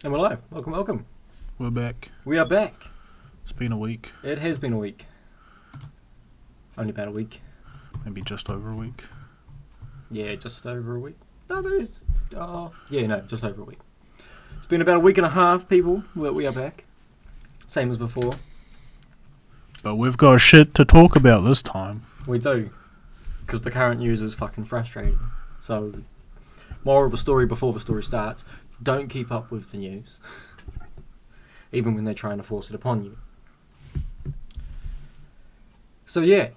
And we're live. Welcome, welcome. We're back. We are back. It's been a week. It has been a week. Only about a week. Maybe just over a week. Yeah, just over a week. No, but it's... just over a week. It's been about a week and a half, people. We are back. Same as before. But we've got shit to talk about this time. We do. Because the current news is fucking frustrating. So, moral of the story before the story starts, don't keep up with the news. Even when they're trying to force it upon you. So yeah,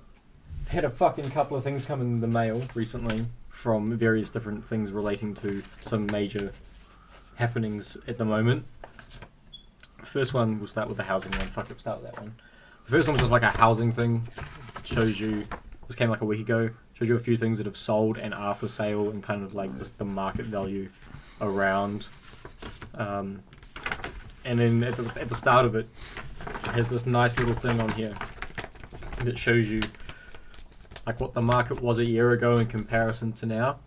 I've had a fucking couple of things come in the mail recently from various different things relating to some major happenings at the moment. First one, we'll start with the housing one. Fuck it, we'll start with that one. The first one was just like a housing thing. Shows you, this came like a week ago, shows you a few things that have sold and are for sale and kind of like just the market value around. And then at the start of it has this nice little thing on here that shows you like what the market was a year ago in comparison to now,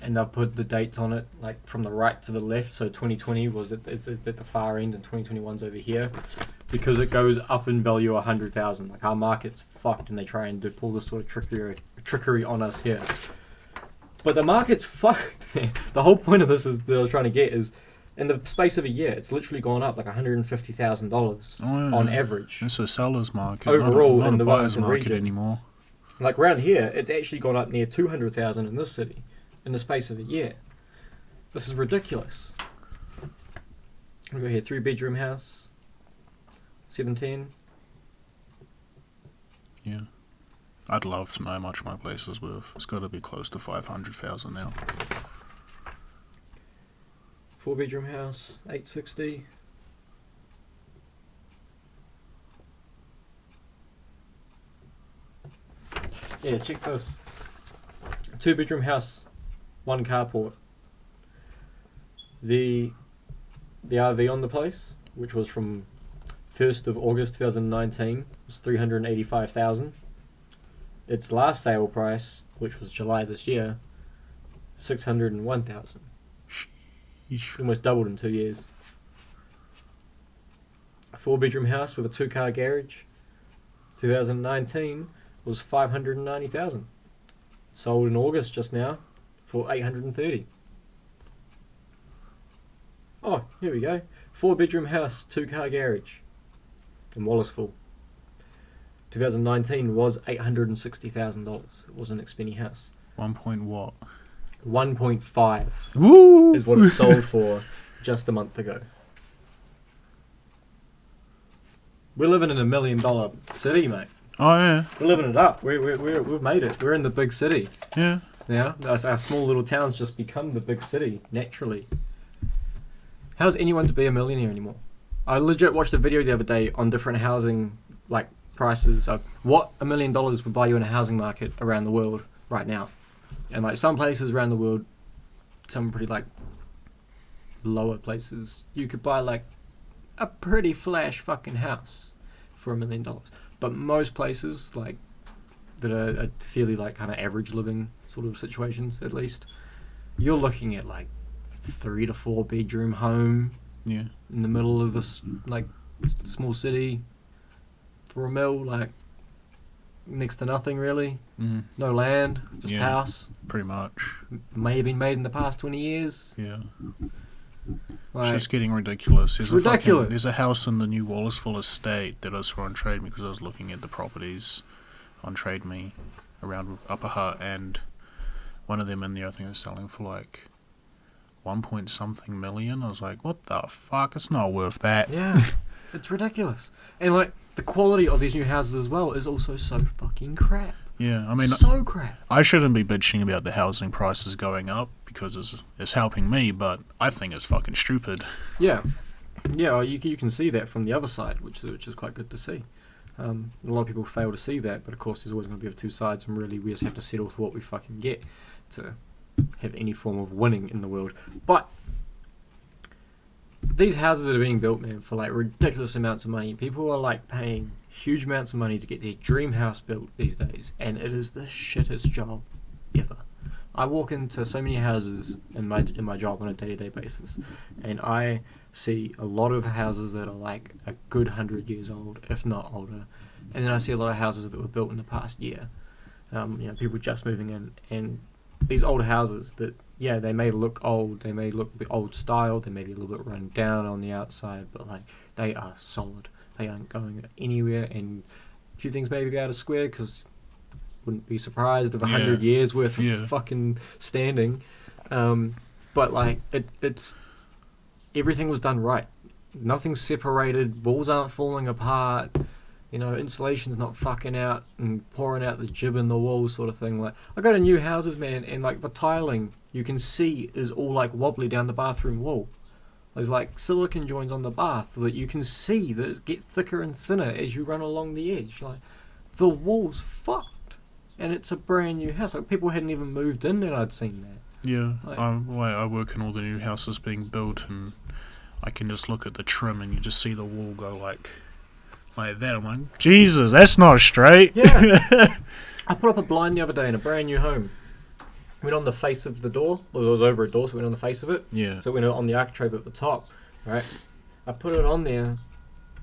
and they've put the dates on it like from the right to the left. So 2020 was it's at the far end and 2021's over here, because it goes up in value 100,000. Like our market's fucked, and they try and pull this sort of trickery on us here. But the market's fucked. The whole point of this is that I was trying to get is, in the space of a year, it's literally gone up like $150,000 on average. It's a seller's market, overall, not in a the buyer's Wellington market region anymore. Like around here, it's actually gone up near 200,000 in this city in the space of a year. This is ridiculous. We go here, 3-bedroom house, 17. Yeah, I'd love to know how much my place is worth. It's got to be close to 500,000 now. 4-bedroom house, 860. Yeah, check this. 2-bedroom house, 1 carport. The RV on the place, which was from 1st of August 2019, was 385,000. Its last sale price, which was July this year, 601,000. Almost doubled in 2 years. A 4-bedroom house with a 2-car garage, 2019, was 590,000. Sold in August just now for 830. Oh, here we go. 4-bedroom house, 2-car garage in Wallaceville. 2019 was $860,000. It was an expensive house. 1 point what? 1.5 Woo! is what it sold for just a month ago. We're living in $1 million city, mate. Oh yeah. We're living it up. We've made it. We're in the big city. Yeah. Yeah, our small little towns just become the big city naturally. How's anyone to be a millionaire anymore? I legit watched a video the other day on different housing like prices of what $1 million would buy you in a housing market around the world right now. And like some places around the world, some pretty like lower places, you could buy like a pretty flash fucking house for $1 million. But most places like that are fairly like kind of average living sort of situations, at least, you're looking at like 3 to 4 bedroom home, Yeah. in the middle of this like small city for $1 million, like next to nothing really. Mm. No land, just Yeah. house. Pretty much. May have been made in the past 20 years. Yeah. Like, It's just getting ridiculous. It's ridiculous. There's a house in the new Wallaceville estate that I saw on Trade Me because I was looking at the properties on Trade Me around Upper Hutt, and one of them in there I think is selling for like 1 point something million. I was like, what the fuck? It's not worth that. yeah, it's ridiculous. And like the quality of these new houses as well is also so fucking crap. Yeah, I mean, So crap. I shouldn't be bitching about the housing prices going up because it's helping me, but I think it's fucking stupid. Yeah, well, you can see that from the other side, which is quite good to see. A lot of people fail to see that, but of course there's always going to be 2 sides, and really we just have to settle for what we fucking get to have any form of winning in the world. But these houses that are being built, man, for like ridiculous amounts of money. People are like paying huge amounts of money to get their dream house built these days, and it is the shittest job ever. I walk into so many houses in my job on a day-to-day basis, and I see a lot of houses that are like a good 100 years old, if not older, and then I see a lot of houses that were built in the past year. People just moving in, and these old houses that, yeah, they may look old, they may look a bit old style, they may be a little bit run down on the outside, but like they are solid. They aren't going anywhere, and a few things may be out of square because wouldn't be surprised if 100 years worth of fucking standing. But like it's everything was done right. Nothing's separated. Walls aren't falling apart. Insulation's not fucking out and pouring out the jib in the wall, sort of thing. Like, I go to new houses, man, and like the tiling you can see is all like wobbly down the bathroom wall. There's like silicone joints on the bath that you can see that it get thicker and thinner as you run along the edge. Like, the wall's fucked, and it's a brand new house. Like, people hadn't even moved in and I'd seen that. Yeah, I work in all the new houses being built, and I can just look at the trim and you just see the wall go like that. I'm like, Jesus, that's not straight. Yeah. I put up a blind the other day in a brand new home. Went on the face of the door. Well, it was over a door, so it went on the face of it. Yeah. So it went on the architrave at the top, right? I put it on there,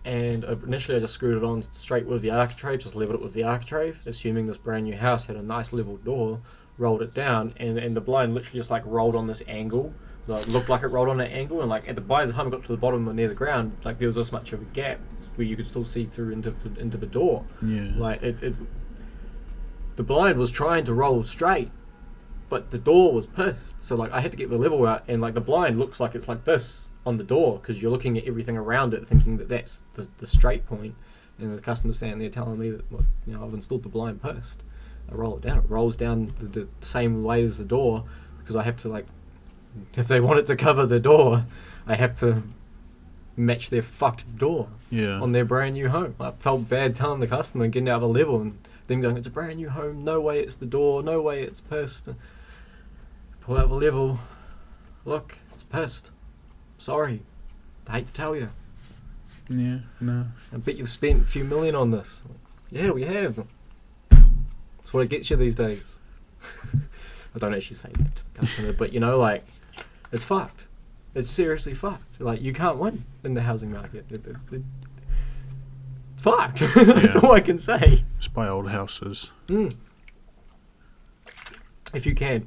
and initially I just screwed it on straight with the architrave, just leveled it with the architrave, assuming this brand new house had a nice level door, rolled it down, and the blind literally just like rolled on this angle. Like, looked like it rolled on an angle, and like by the time it got to the bottom or near the ground, like there was this much of a gap where you could still see through into the door. Yeah. Like the blind was trying to roll straight, but the door was pissed. So like I had to get the level out, and like the blind looks like it's like this on the door because you're looking at everything around it, thinking that that's the straight point, and the customer's standing there telling me that I've installed the blind pissed. I roll it down. It rolls down the same way as the door because I have to like, if they want it to cover the door, I have to match their fucked door on their brand new home. I felt bad telling the customer and getting out of a level and them going, it's a brand new home, no way it's the door, no way it's pissed. Pull out the level, look, it's pissed. Sorry, I hate to tell you. Yeah, no. I bet you've spent a few million on this. Yeah, we have. That's what it gets you these days. I don't actually say that to the customer, but like, it's fucked. It's seriously fucked. Like, you can't win in the housing market. It's fucked. That's all I can say. Just buy old houses. If you can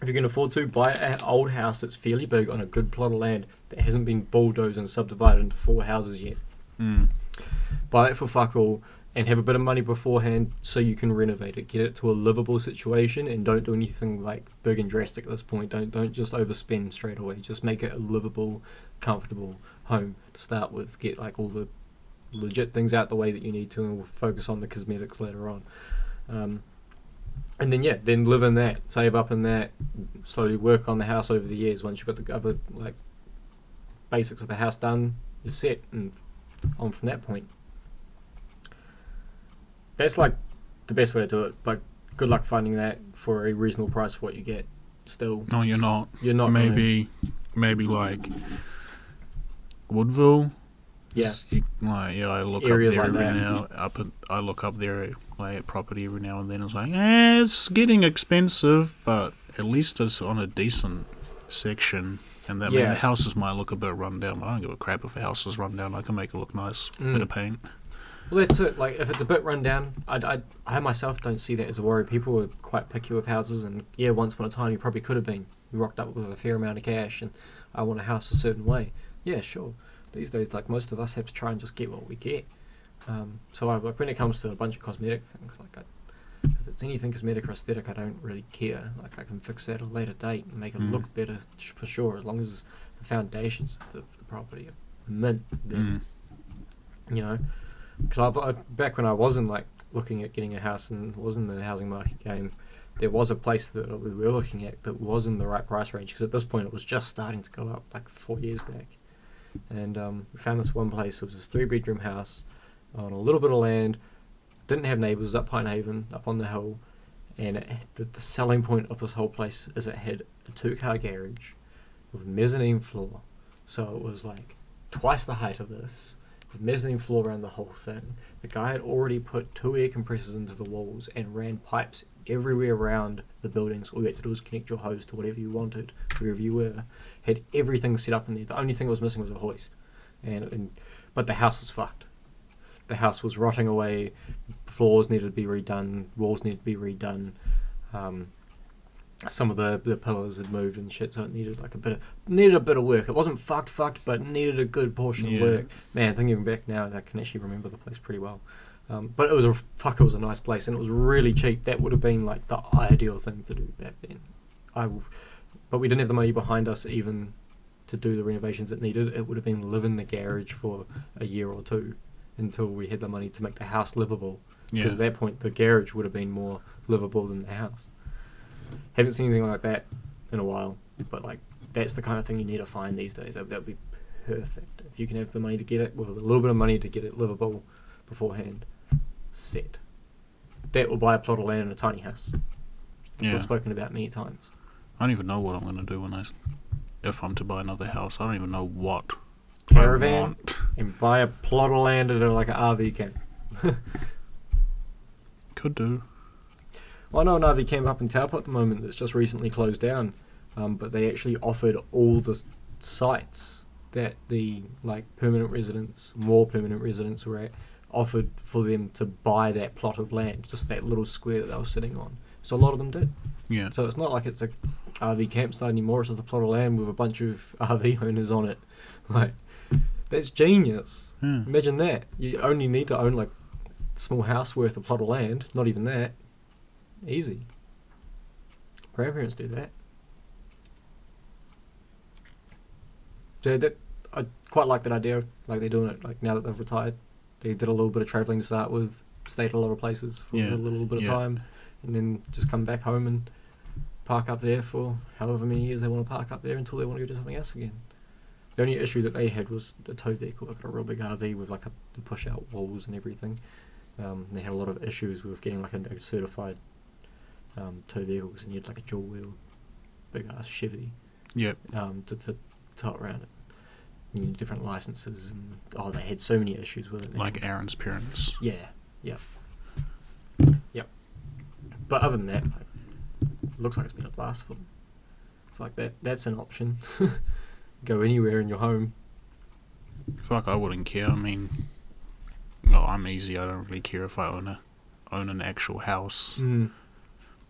afford to, buy an old house that's fairly big on a good plot of land that hasn't been bulldozed and subdivided into 4 houses yet. Buy it for fuck all and have a bit of money beforehand so you can renovate it. Get it to a livable situation and don't do anything like big and drastic at this point. Don't just overspend straight away. Just make it a livable, comfortable home to start with. Get like all the legit things out the way that you need to, and we'll focus on the cosmetics later on. And then live in that, save up in that, slowly work on the house over the years. Once you've got the other like basics of the house done, you're set, and on from that point. That's like the best way to do it, but good luck finding that for a reasonable price for what you get. Still, no, you're not. You're not. Maybe like Woodville. Yeah. I look Areas up there like every that. now. I look up there at property every now and then. It's like, it's getting expensive, but at least it's on a decent section. And that, the houses might look a bit run down. I don't give a crap if a house is run down. I can make it look nice. Bit of paint. Well, that's it. Like, if it's a bit run down, I myself don't see that as a worry. People are quite picky with houses, and once upon a time you probably could have been. You rocked up with a fair amount of cash, and I want a house a certain way. Yeah, sure. These days, like, most of us have to try and just get what we get. So like, when it comes to a bunch of cosmetic things, like, if it's anything cosmetic or aesthetic, I don't really care. Like, I can fix that at a later date and make it look better for sure, as long as the foundations of the property are mint. Then, because back when I wasn't like looking at getting a house and was in the housing market game, there was a place that we were looking at that was in the right price range, because at this point it was just starting to go up, like 4 years back. And we found this one place. It was this 3-bedroom house on a little bit of land, didn't have neighbours, up Pine Haven, up on the hill, and the selling point of this whole place is it had a 2-car garage with mezzanine floor. So it was like twice the height of this, with mezzanine floor around the whole thing. The guy had already put 2 air compressors into the walls and ran pipes everywhere around the buildings. All you had to do was connect your hose to whatever you wanted, wherever you were. Had everything set up in there. The only thing that was missing was a hoist, but the house was fucked. The house was rotting away. Floors needed to be redone. Walls needed to be redone. Some of the pillars had moved and shit, so it needed like a bit of work. It wasn't fucked, but needed a good portion of work. Man, thinking back now, I can actually remember the place pretty well. But it was a nice place, and it was really cheap. That would have been like the ideal thing to do back then. But we didn't have the money behind us even to do the renovations it needed. It would have been live in the garage for a year or two until we had the money to make the house livable. Because at that point, the garage would have been more livable than the house. Haven't seen anything like that in a while, but like that's the kind of thing you need to find these days. That would be perfect. If you can have the money to get it, with a little bit of money to get it livable beforehand, set. That will buy a plot of land and a tiny house. We've spoken about many times. I don't even know what I'm going to do if I'm to buy another house. I don't even know what Caravan I want. And buy a plot of land and like an RV camp. Could do. Well, I know an RV camp up in Taupo at the moment that's just recently closed down, but they actually offered all the sites that the more permanent residents were at, offered for them to buy that plot of land, just that little square that they were sitting on. So a lot of them did. Yeah. So it's not like it's a RV campsite anymore, it's just a plot of land with a bunch of RV owners on it. Like, that's genius. Yeah. Imagine that. You only need to own like a small house worth of plot of land, not even that. Easy. Grandparents do that. So I quite like that idea. Like they're doing it. Like now that they've retired, they did a little bit of travelling to start with. Stayed at a lot of places for a little bit of time, and then just come back home and park up there for however many years they want to park up there until they want to go do something else again. The only issue that they had was the tow vehicle. They got a real big RV with like the push-out walls and everything. They had a lot of issues with getting like a certified tow vehicle because you need like a dual wheel, big ass Chevy. Yep. To tow it around it. You need different licenses and they had so many issues with it. Like Aaron's parents. Yeah. Yep. But other than that, it looks like it's been a blast for them. It's like that's an option. Go anywhere in your home. Fuck, I wouldn't care. I mean, well, I'm easy. I don't really care if I own an actual house. Mm.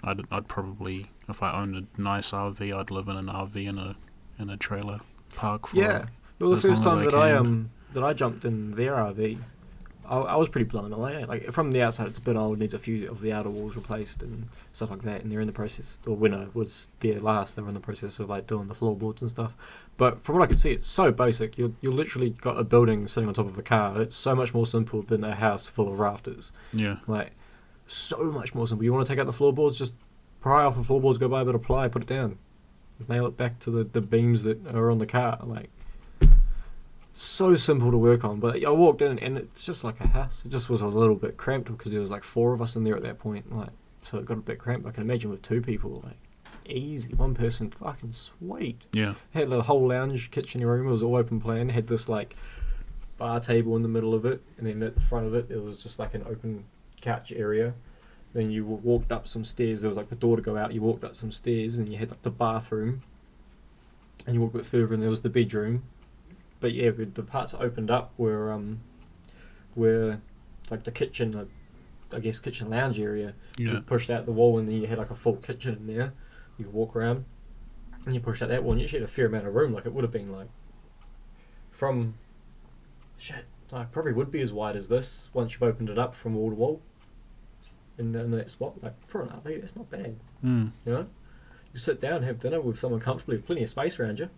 I'd probably, if I owned a nice RV, I'd live in an RV in a trailer park for. Yeah. Well, the first time that I jumped in their RV, I was pretty blown away. Like from the outside, it's a bit old, needs a few of the outer walls replaced and stuff like that. And they're in the process. Or when I was there last, they were in the process of like doing the floorboards and stuff. But from what I could see, it's so basic. You literally got a building sitting on top of a car. It's so much more simple than a house full of rafters. Yeah. Like so much more simple. You want to take out the floorboards, just pry off the floorboards, go buy a bit of ply, put it down, nail it back to the beams that are on the car. Like. So simple to work on, but I walked in and it's just like a house. It just was a little bit cramped because there was like 4 of us in there at that point, like so it got a bit cramped. I can imagine with 2 people, like easy, one person, fucking sweet. Yeah. Had the whole lounge kitchen room. It was all open plan. Had this like bar table in the middle of it, and then at the front of it, it was just like an open couch area. Then you walked up some stairs. There was like the door to go out. You walked up some stairs, and you had like the bathroom. And you walked a bit further, and there was the bedroom. But yeah, the parts that opened up were like the kitchen, I guess kitchen lounge area. Yeah. You pushed out the wall and then you had like a full kitchen in there. You could walk around and you pushed out that wall and you actually had a fair amount of room. Like it would have been like probably would be as wide as this once you've opened it up from wall to wall in that spot. Like for an RV, that's not bad. Mm. You know? You sit down and have dinner with someone comfortably with plenty of space around you.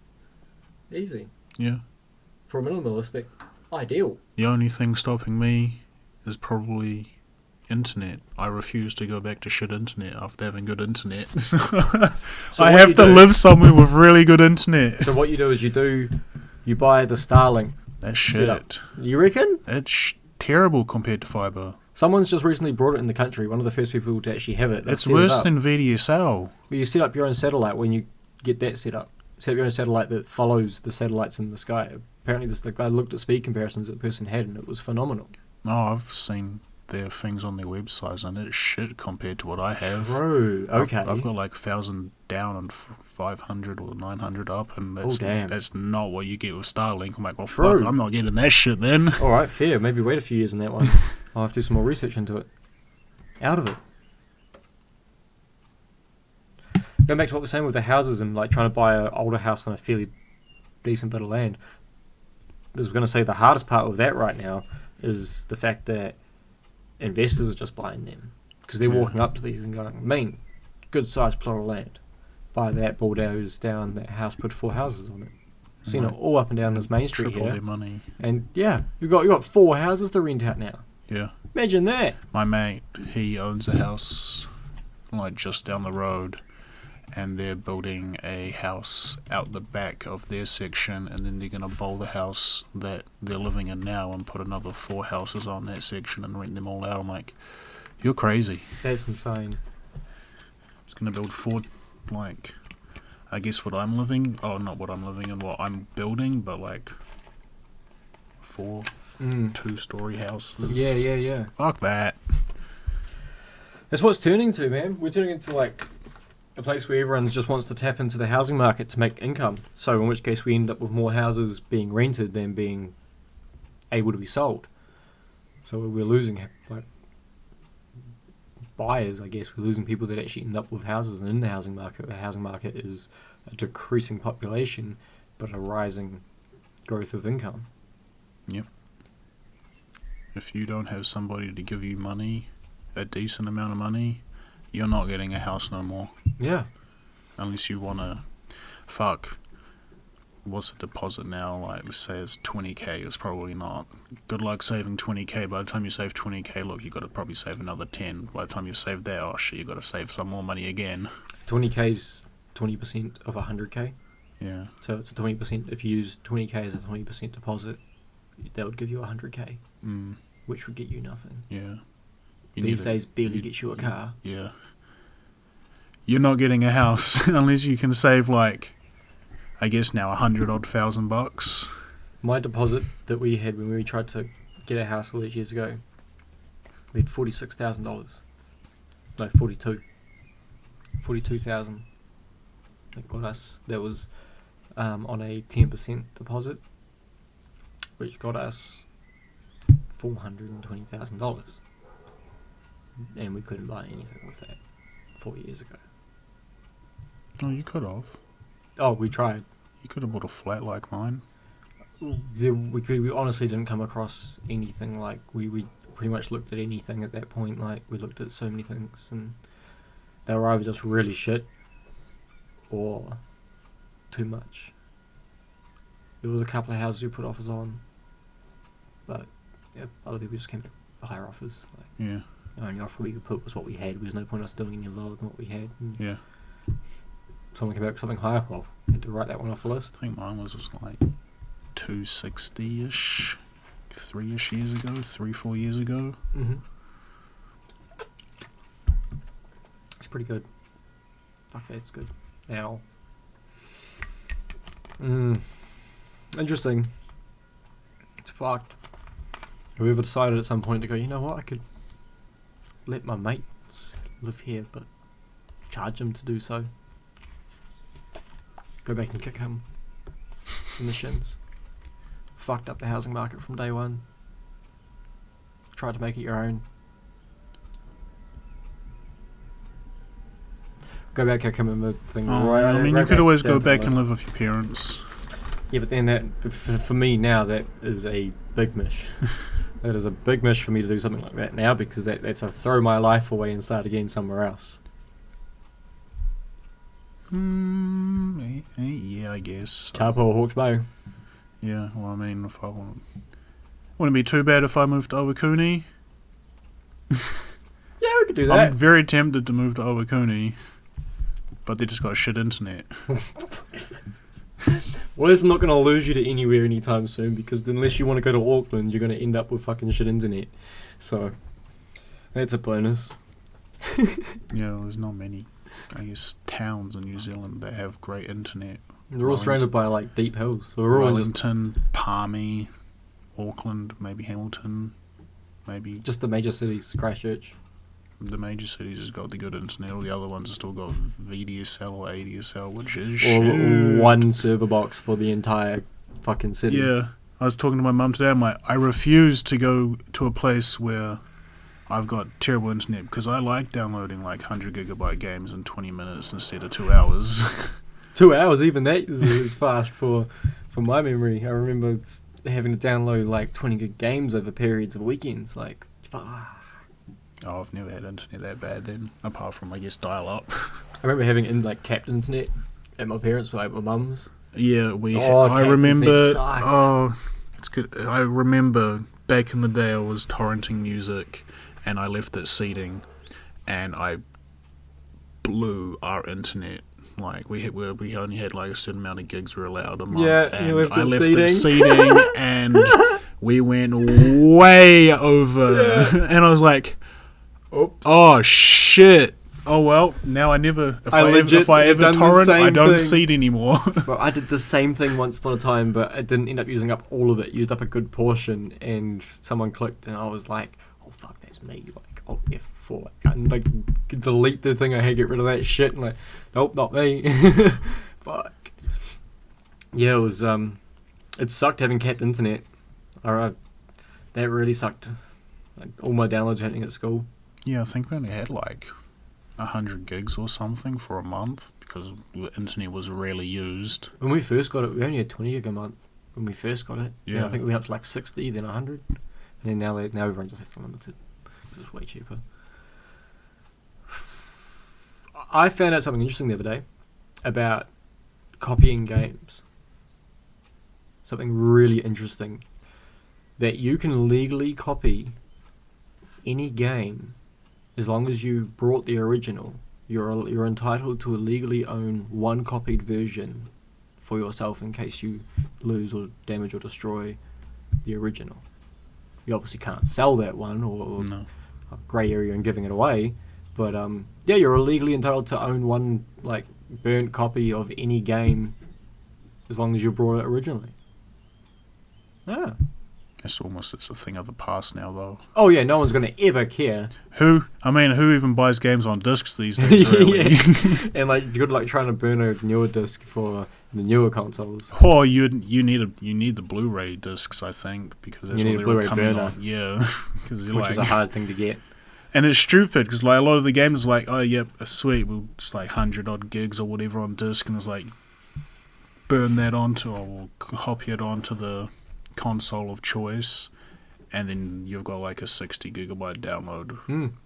Easy. Yeah. For a minimalistic, ideal. The only thing stopping me is probably internet. I refuse to go back to shit internet after having good internet. So I have to live somewhere with really good internet. So what you do is you buy the Starlink. That's shit. You reckon? It's terrible compared to fibre. Someone's just recently brought it in the country. One of the first people to actually have it. It's worse than VDSL. But you set up your own satellite when you get that set up. Set up your own satellite that follows the satellites in the sky. Apparently, I looked at speed comparisons that the person had, and it was phenomenal. Oh, I've seen their things on their websites, and it's shit compared to what I have. True. Okay. I've got like 1,000 down and 500 or 900 up, and damn. that's not what you get with Starlink. I'm like, well, True. fuck, I'm not getting that shit then. All right, fair. Maybe wait a few years on that one. I'll have to do some more research into it. Out of it. Going back to what we're saying with the houses and like trying to buy an older house on a fairly decent bit of land. I was going to say the hardest part of that right now is the fact that investors are just buying them because they're walking up to these and going, "Mean, good sized plot of land. Buy that, bulldoze down that house, put 4 houses on it." Seen it all up and down this main street Triple here. their money. And yeah, you got 4 houses to rent out now. Yeah. Imagine that. My mate, he owns a house like just down the road, and they're building a house out the back of their section, and then they're going to bowl the house that they're living in now and put another 4 houses on that section and rent them all out. I'm like, you're crazy. That's insane. It's going to build 4, like, I guess what I'm living, not what I'm living in, what I'm building, but like 4 2-story houses. Yeah. Fuck that. That's what it's turning to, man. We're turning into like a place where everyone just wants to tap into the housing market to make income. So in which case we end up with more houses being rented than being able to be sold. So we're losing like buyers, I guess. We're losing people that actually end up with houses. And in the housing market is a decreasing population but a rising growth of income. Yep. If you don't have somebody to give you money, a decent amount of money, you're not getting a house no more. Yeah. Unless you want to... What's the deposit now? Like, let's say it's 20k. It's probably not. Good luck saving 20k. By the time you save 20k, look, you got to probably save another 10. By the time you've saved that, oh shit, you got to save some more money again. 20k is 20% of 100k. Yeah. So it's a 20%. If you use 20k as a 20% deposit, that would give you 100k, which would get you nothing. Yeah. These days barely gets you a car. Yeah. You're not getting a house unless you can save like, I guess now $100,000. My deposit that we had when we tried to get a house all these years ago, we had $46,000. No, 42,000. That got us. That was on a 10% deposit, which got us $420,000. And we couldn't buy anything with that 4 years ago. Oh, you could have. Oh, we tried. You could have bought a flat like mine. We honestly didn't come across anything like we pretty much looked at anything at that point. Like we looked at so many things, and they were either just really shit or too much. There was a couple of houses we put offers on, but yeah, other people just came back with higher offers. Like, Yeah. the only offer we could put was what we had. There was no point us doing any lower than what we had. And Yeah. someone came back with something higher. Well, I had to write that one off the list. I think mine was just like 260-ish, 3-ish years ago, 3-4 years ago. Mm-hmm. It's pretty good. Fuck, that's good. Now. Interesting. It's fucked. Whoever decided at some point to go, you know what, I could let my mates live here, but charge him to do so. Go back and kick him in the shins. Fucked up the housing market from day one. Tried to make it your own. Go back, kick him in the thing. I mean, you could always go back and live with your parents. Yeah, but then that, for me now, that is a big mish. That is a big mish for me to do something like that now, because that's a throw my life away and start again somewhere else. Yeah, I guess. Taupo or Hawke's Bay. Yeah, well, I mean, if I wouldn't be too bad if I moved to Owakuni. Yeah, we could do that. I'm very tempted to move to Owakuni, but they just got shit internet. Well, it's not going to lose you to anywhere anytime soon, because unless you want to go to Auckland, you're going to end up with fucking shit internet. So, that's a bonus. Yeah, there's not many, I guess, towns in New Zealand that have great internet. They're all surrounded by, like, deep hills. So we're all just... Wellington, Palmy, Auckland, maybe Hamilton. maybe. Just the major cities, Christchurch. The major cities has got the good internet. All the other ones have still got VDSL or ADSL, which is Or shit. one server box for the entire fucking city. Yeah. I was talking to my mum today. I'm like, I refuse to go to a place where I've got terrible internet because I like downloading like 100 gigabyte games in 20 minutes instead of 2 hours. 2 hours, even that is fast for my memory. I remember having to download like 20 gig games over periods of weekends. Like, fuck. Oh, I've never had internet that bad then, apart from, I guess, dial-up. I remember having like capped internet at my parents', like my mum's. Yeah, I capped remember. internet sucked. Oh, it's good. I remember back in the day I was torrenting music, and I left it seeding, and I blew our internet. Like we only had like a certain amount of gigs we were allowed a month, Yeah, and you left I it left seeding. it seeding, and we went way over, Yeah. and I was like, Oops. oh shit. Oh well, now I never. If I legit I have ever done the torrent, I same don't thing. seed anymore. Well, I did the same thing once upon a time, but I didn't end up using up all of it. Used up a good portion, and someone clicked, and I was like, "Oh fuck, that's me!" Like, oh F4, and like delete the thing I had, get rid of that shit, and like, nope, not me. Fuck. Yeah, it was. It sucked having capped internet. Alright, that really sucked. Like all my downloads were happening at school. Yeah, I think we only had like 100 gigs or something for a month because the internet was rarely used. When we first got it, we only had 20 gig a month. When we first got it, Yeah. I think we went up to like 60, then 100, and then now everyone just has unlimited because it's way cheaper. I found out something interesting the other day about copying games. Something really interesting, that you can legally copy any game as long as you brought the original. You're entitled to legally own one copied version for yourself in case you lose or damage or destroy the original. You obviously can't sell that one or No. a grey area in giving it away, but yeah, you're legally entitled to own one like burnt copy of any game as long as you brought it originally. Yeah. It's a thing of the past now, though. Oh yeah, no one's gonna ever care. Who even buys games on discs these days, really? And like good luck trying to burn a newer disc for the newer consoles. Or you need the Blu-ray discs, I think, because that's You what need a they Blu-ray were coming burner. on. Yeah, because they're Which like, is a hard thing to get. and it's stupid because like a lot of the games are like, oh yep, sweet, we'll just like 100 odd gigs or whatever on disc, and it's like burn that onto or we'll copy it onto the console of choice, and then you've got like a 60 gigabyte download,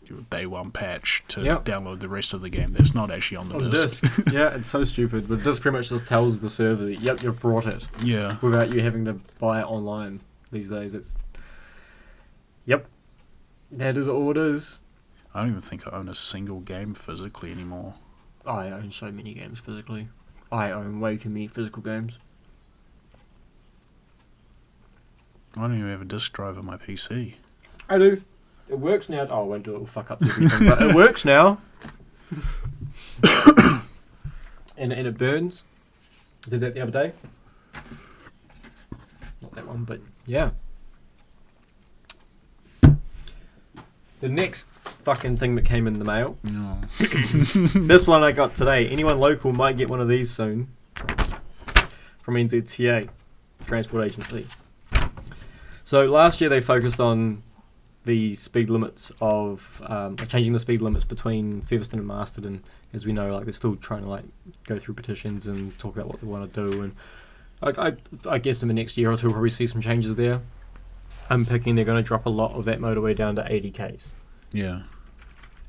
your day one patch to download the rest of the game that's not actually on the disc. Yeah, it's so stupid. But this pretty much just tells the server that, yep, you've brought it. Yeah. Without you having to buy it online these days. It's yep. That is all it is. I don't even think I own a single game physically anymore. I own so many games physically. I own way too many physical games. I don't even have a disc drive on my PC. I do. It works now. Oh, I won't do it. It'll fuck up everything. But it works now. and it burns. I did that the other day. Not that one, but yeah. The next fucking thing that came in the mail. No. This one I got today. Anyone local might get one of these soon. From NZTA, Transport Agency. So last year they focused on the speed limits of changing the speed limits between Featherston and Masterton. As we know, like they're still trying to like go through petitions and talk about what they want to do. And I guess in the next year or two we'll probably see some changes there. I'm picking they're going to drop a lot of that motorway down to 80 k's. Yeah.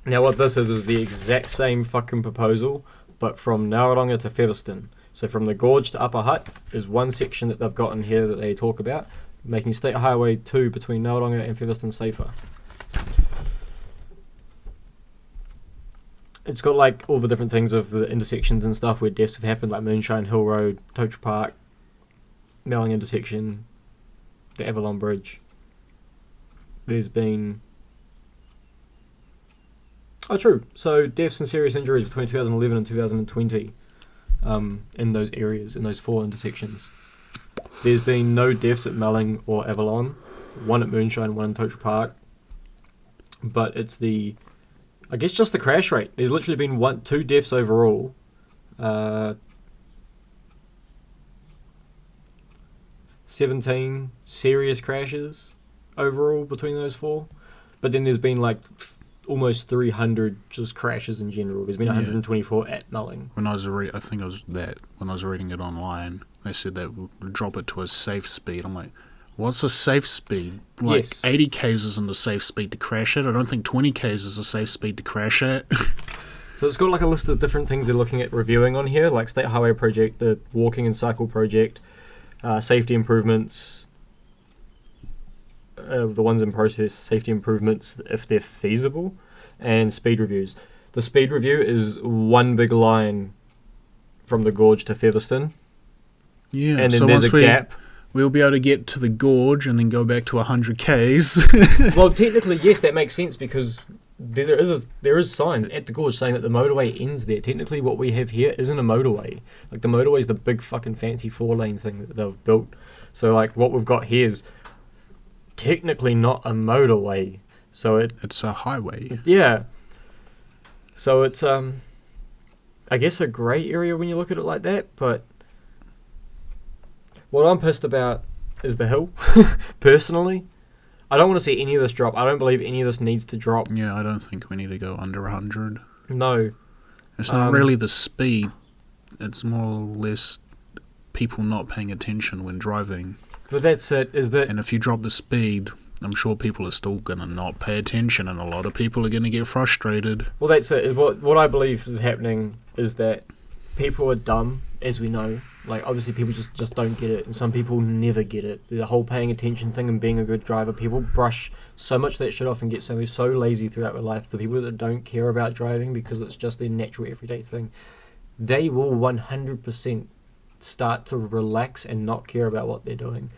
Now what this is the exact same fucking proposal, but from Narralonga to Featherston. So from the Gorge to Upper Hutt is one section that they've got in here that they talk about, making State Highway 2 between Narralonga and Featherston safer. It's got like all the different things of the intersections and stuff where deaths have happened, like Moonshine Hill Road, Tocha Park, Melling intersection, the Avalon Bridge. There's been... Oh, true. So deaths and serious injuries between 2011 and 2020 in those areas, in those 4 intersections. There's been no deaths at Melling or Avalon, 1 at Moonshine, 1 in Tocha Park, but it's I guess just the crash rate. There's literally been 2 deaths overall. 17 serious crashes overall between those 4. But then there's been like almost 300 just crashes in general. There's been 124 at Nulling. When I was when I was reading it online, they said that would drop it to a safe speed. I'm like, what's a safe speed? Like, Yes. 80 k's isn't a safe speed to crash at. I don't think 20 k's is a safe speed to crash at. So it's got like a list of different things they're looking at reviewing on here, like State Highway Project, the Walking and Cycle Project, safety improvements, the ones in process, safety improvements if they're feasible, and speed reviews. The speed review is one big line from the gorge to Featherstone, Yeah, and then so there's once a gap. we'll be able to get to the gorge and then go back to 100 k's. Well, technically, yes, that makes sense because there is signs at the gorge saying that the motorway ends there. Technically, what we have here isn't a motorway. Like, the motorway is the big fucking fancy 4-lane thing that they've built. So, like, what we've got here is technically not a motorway. So It's a highway. yeah. So it's I guess a grey area when you look at it like that. But what I'm pissed about is the hill. Personally, I don't want to see any of this drop. I don't believe any of this needs to drop. Yeah, I don't think we need to go under 100. No. It's not really the speed. It's more or less people not paying attention when driving. But that's it. And if you drop the speed, I'm sure people are still going to not pay attention, and a lot of people are going to get frustrated. Well, that's it. What I believe is happening is that people are dumb, as we know. Like, obviously, people just don't get it, and some people never get it. The whole paying attention thing and being a good driver, people brush so much of that shit off and get so lazy throughout their life. The people that don't care about driving because it's just their natural everyday thing, they will 100% start to relax and not care about what they're doing.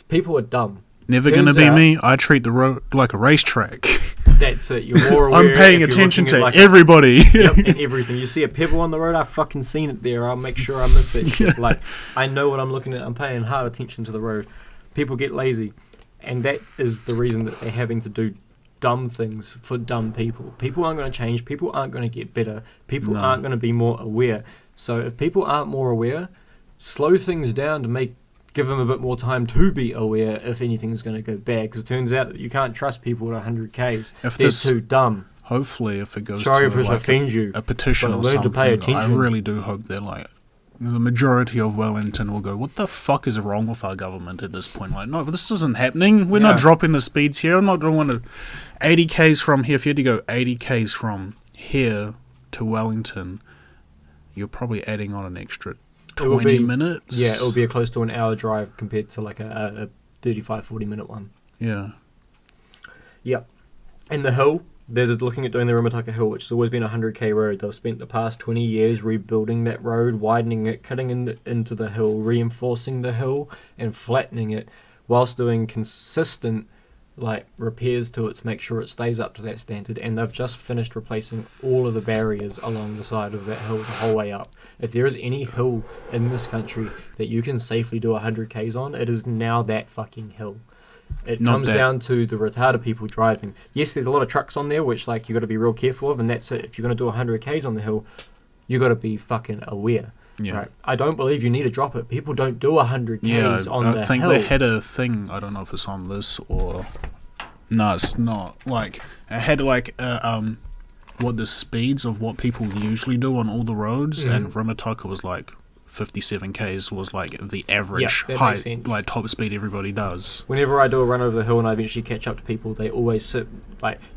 People are dumb. Never going to be me. I treat the road like a racetrack. That's it. You're more aware. I'm paying attention to like everybody. Yep, and everything. You see a pebble on the road, I've fucking seen it there. I'll make sure I miss that shit. Like, I know what I'm looking at. I'm paying hard attention to the road. People get lazy, and that is the reason that they're having to do dumb things for dumb people. People aren't going to change. People aren't going to get better. People aren't going to be more aware. So if people aren't more aware, slow things down to give them a bit more time to be aware if anything's going to go bad. Because it turns out that you can't trust people at 100 k's. They're too dumb. Hopefully, if it goes Sorry to if I offend you, a petition but or learn to something, pay attention. I really do hope that the majority of Wellington will go, what the fuck is wrong with our government at this point? Like, no, this isn't happening. We're not dropping the speeds here. I'm not doing 80 k's from here. If you had to go 80 k's from here to Wellington, you're probably adding on an extra 20 minutes. Yeah, it'll be a close to an hour drive compared to like a 35-40 minute one. Yeah. Yep. And the hill, they're looking at doing the Rimataka Hill, which has always been a 100k road. They've spent the past 20 years rebuilding that road, widening it, cutting into the hill, reinforcing the hill, and flattening it, whilst doing consistent repairs to it to make sure it stays up to that standard. And they've just finished replacing all of the barriers along the side of that hill the whole way up. If there is any hill in this country that you can safely do 100k's on, it is now that fucking hill. It comes down to the retarded people driving. Yes, there's a lot of trucks on there, which you got to be real careful of, and that's it. If you're going to do 100k's on the hill, you got to be fucking aware. Yeah. Right? I don't believe you need to drop it. People don't do 100k's on the hill. I think they had a thing, I don't know if it's on this or... No, it's not. It had what the speeds of what people usually do on all the roads, and Rimataka was 57 k's was the average height, top speed everybody does. Whenever I do a run over the hill and I eventually catch up to people, they always sit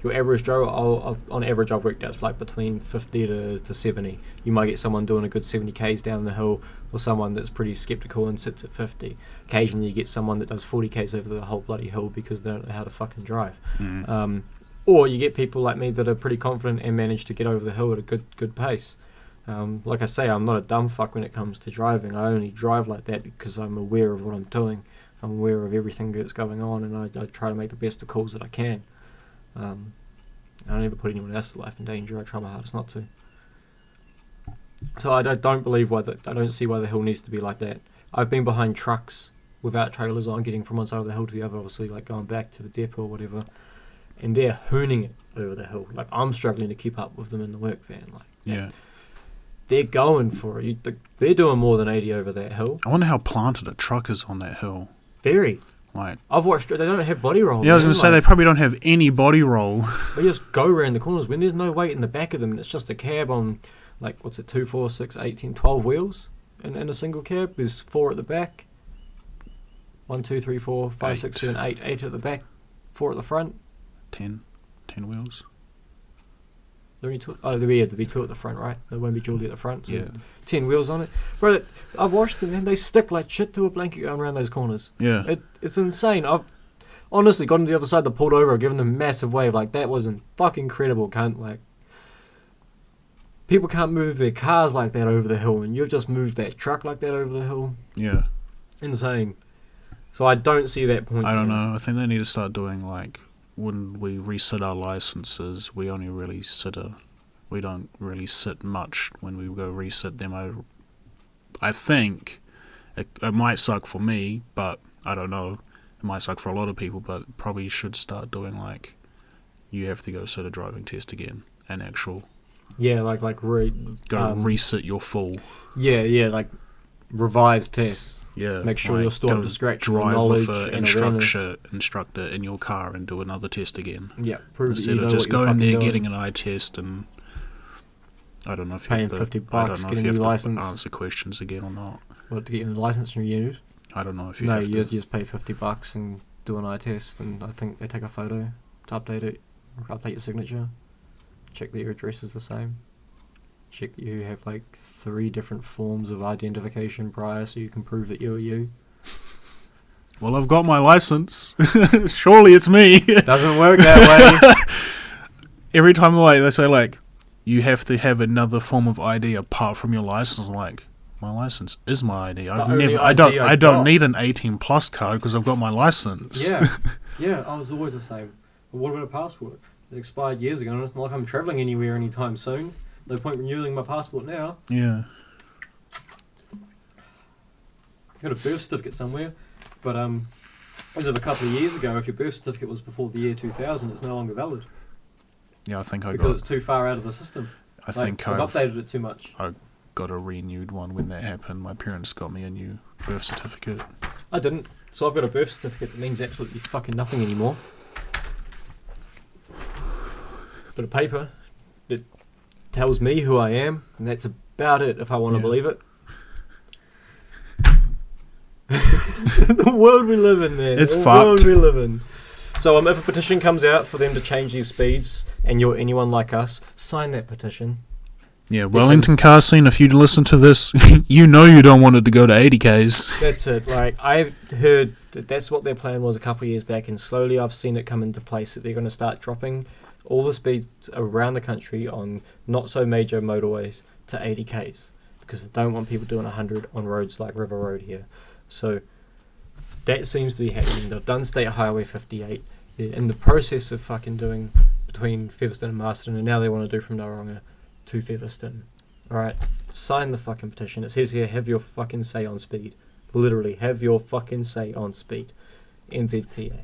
your average Joe. On average, I've worked out between 50 to 70. You might get someone doing a good 70 k's down the hill, or someone that's pretty skeptical and sits at 50. Occasionally, you get someone that does 40 k's over the whole bloody hill because they don't know how to fucking drive. Or you get people like me that are pretty confident and manage to get over the hill at a good pace. Like I say, I'm not a dumb fuck when it comes to driving. I only drive like that because I'm aware of what I'm doing. I'm aware of everything that's going on, and I try to make the best of calls that I can. I don't ever put anyone else's life in danger. I try my hardest not to. So I don't believe I don't see why the hill needs to be like that. I've been behind trucks without trailers on, getting from one side of the hill to the other, obviously, going back to the depot or whatever. and they're hooning it over the hill. Like, I'm struggling to keep up with them in the work van. Like, Yeah. they're going for it. They're doing more than 80 over that hill. I wonder how planted a truck is on that hill. Very. Like, I've watched. They don't have body roll. yeah, I was man. going to say they probably don't have any body roll. They just go around the corners when there's no weight in the back of them, and it's just a cab on, like, what's it, 2, 4, 6, 8, 10, 12 wheels in a single cab. There's 4 at the back. 1, 2, 3, 4, 5, 6, 7, 8. 8 at the back, 4 at the front. 10 wheels. There only 2. Oh, there'll be 2 at the front, right? There won't be Julie at the front. So Yeah. 10 wheels on it. Bro, I've watched them, and they stick like shit to a blanket going around those corners. Yeah. It's insane. I've honestly gotten to the other side, pulled over, given them a massive wave. Like, that was fucking incredible, cunt. Like, people can't move their cars like that over the hill, and you've just moved that truck like that over the hill. Yeah. Insane. So I don't see that point. I don't know. I think they need to start doing, like, when we resit our licenses, we don't really sit much when we go resit them. I think it might suck for me, but I don't know. It might suck for a lot of people, but probably should start doing, like, you have to go sit a driving test again, an actual. Yeah, like resit your full. Yeah, like revised tests. Yeah. Make sure like, you're still go up to scratch with drive knowledge with an and awareness. instructor in your car and do another test again. Yeah, prove that Instead you know of just what you're going there, fucking doing. getting an eye test, and I don't know if you Paying have to, $50, I don't know if getting you a have new to license. answer questions again or not. What, to get your license renewed? I don't know if you No, have you to. just pay $50 and do an eye test, and I think they take a photo to update it, update your signature, check that your address is the same, check that you have like 3 different forms of identification prior, so you can prove that you're you. Well, I've got my license. Surely it's me. Doesn't work that way. Every time they say, like, you have to have another form of ID apart from your license. I'm like, my license is my ID. I don't need an 18 plus card because I've got my license. Yeah, I was always the same. But what about a passport? It expired years ago, and it's not like I'm travelling anywhere anytime soon. No point renewing my passport now. Yeah. I've got a birth certificate somewhere, but as of a couple of years ago, if your birth certificate was before the year 2000, it's no longer valid. Yeah, I think because it's too far out of the system. I've updated it too much. I got a renewed one when that happened. My parents got me a new birth certificate. I didn't. So I've got a birth certificate that means absolutely fucking nothing anymore. Bit of paper that tells me who I am, and that's about it if I want to believe it. The world we live in, man. It's the fucked. World we live in. So if a petition comes out for them to change these speeds, and you're anyone like us, sign that petition. Yeah, Wellington car scene, if you listen to this, you know you don't want it to go to 80Ks. That's it. Like, I've heard that that's what their plan was a couple of years back, and slowly I've seen it come into place that they're going to start dropping all the speeds around the country on not so major motorways to 80Ks, because they don't want people doing 100 on roads like River Road here. So that seems to be happening. They've done State Highway 58. They're in the process of fucking doing between Featherston and Marston, and now they want to do from Tauranga to Featherston. Alright, sign the fucking petition. It says here, have your fucking say on speed. Literally, have your fucking say on speed. NZTA.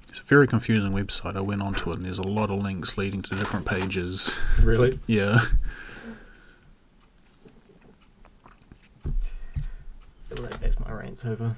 It's a very confusing website. I went onto it and there's a lot of links leading to different pages. Really? Yeah. That's my rant's over.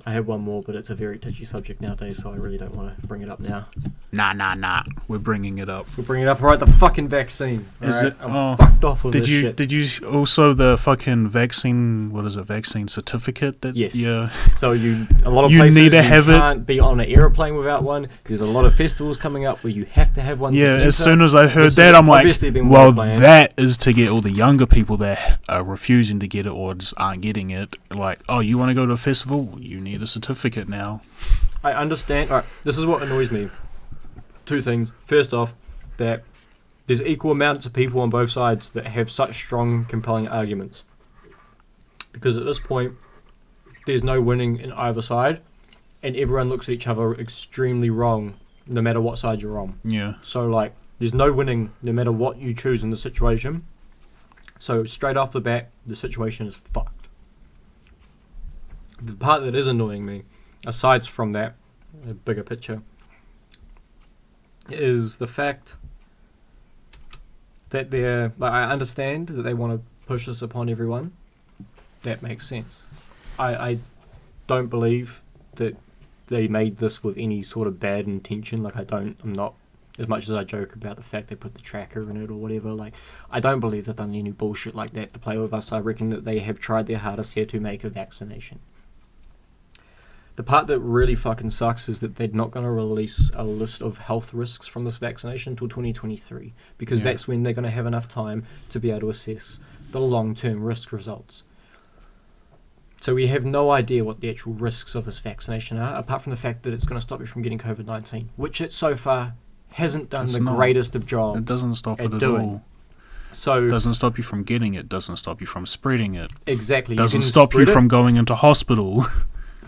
I have one more, but it's a very touchy subject nowadays, so I really don't want to bring it up now. Nah. We're bringing it up. We'll bring it up. Alright, the fucking vaccine. Is it? I'm fucked off with this shit. Did you also the fucking vaccine? What is it? Vaccine certificate? Yes. Yeah. So a lot of places need to have it. Can't be on an aeroplane without one. There's a lot of festivals coming up where you have to have one. Yeah. To As soon as I heard that, I'm like, well, that is to get all the younger people that are refusing to get it or just aren't getting it. Like, oh, you want to go to a festival? You need a certificate now. I understand. Alright, this is what annoys me. 2 things. First off, that there's equal amounts of people on both sides that have such strong, compelling arguments. Because at this point, there's no winning in either side, and everyone looks at each other extremely wrong, no matter what side you're on. Yeah. So, like, there's no winning no matter what you choose in the situation. So, straight off the bat, the situation is fucked. The part that is annoying me, aside from that, the bigger picture, is the fact that they're like, I understand that they want to push this upon everyone. That makes sense. I don't believe that they made this with any sort of bad intention. Like I'm not, as much as I joke about the fact they put the tracker in it or whatever, like I don't believe they've done any bullshit like that to play with us. I reckon that they have tried their hardest here to make a vaccination. The part that really fucking sucks is that they're not going to release a list of health risks from this vaccination until 2023, because that's when they're going to have enough time to be able to assess the long-term risk results. So we have no idea what the actual risks of this vaccination are, apart from the fact that it's going to stop you from getting COVID-19, which it so far hasn't done greatest of jobs. It doesn't stop it at doing. all. So it doesn't stop you from getting it, doesn't stop you from spreading it. Exactly. It doesn't stop you from going into hospital.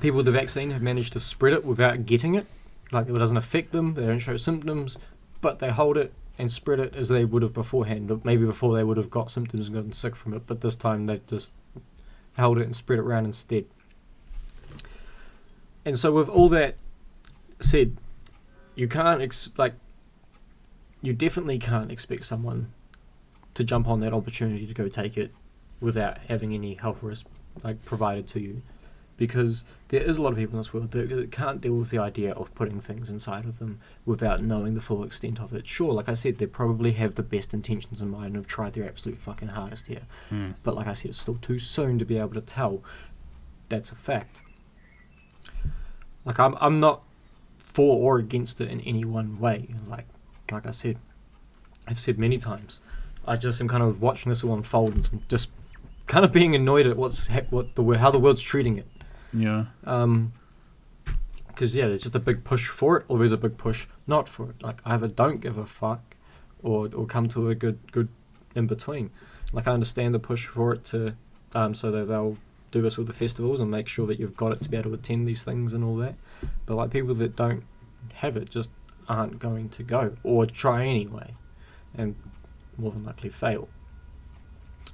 People with the vaccine have managed to spread it without getting it. Like, it doesn't affect them, they don't show symptoms, but they hold it and spread it as they would have beforehand. Or maybe before they would have got symptoms and gotten sick from it, but this time they've just held it and spread it around instead. And so with all that said, you can't you definitely can't expect someone to jump on that opportunity to go take it without having any health risk provided to you, because there is a lot of people in this world that can't deal with the idea of putting things inside of them without knowing the full extent of it. Sure, like I said, they probably have the best intentions in mind and have tried their absolute fucking hardest here. But like I said, it's still too soon to be able to tell. That's a fact. Like, I'm not for or against it in any one way. Like I said, I've said many times, I just am kind of watching this all unfold and just kind of being annoyed at how the world's treating it. Yeah. Because there's just a big push for it, or there's a big push not for it. Like, either don't give a fuck, or come to a good in between. Like, I understand the push for it to, so that they'll do this with the festivals and make sure that you've got it to be able to attend these things and all that. But like, people that don't have it just aren't going to go, or try anyway, and more than likely fail.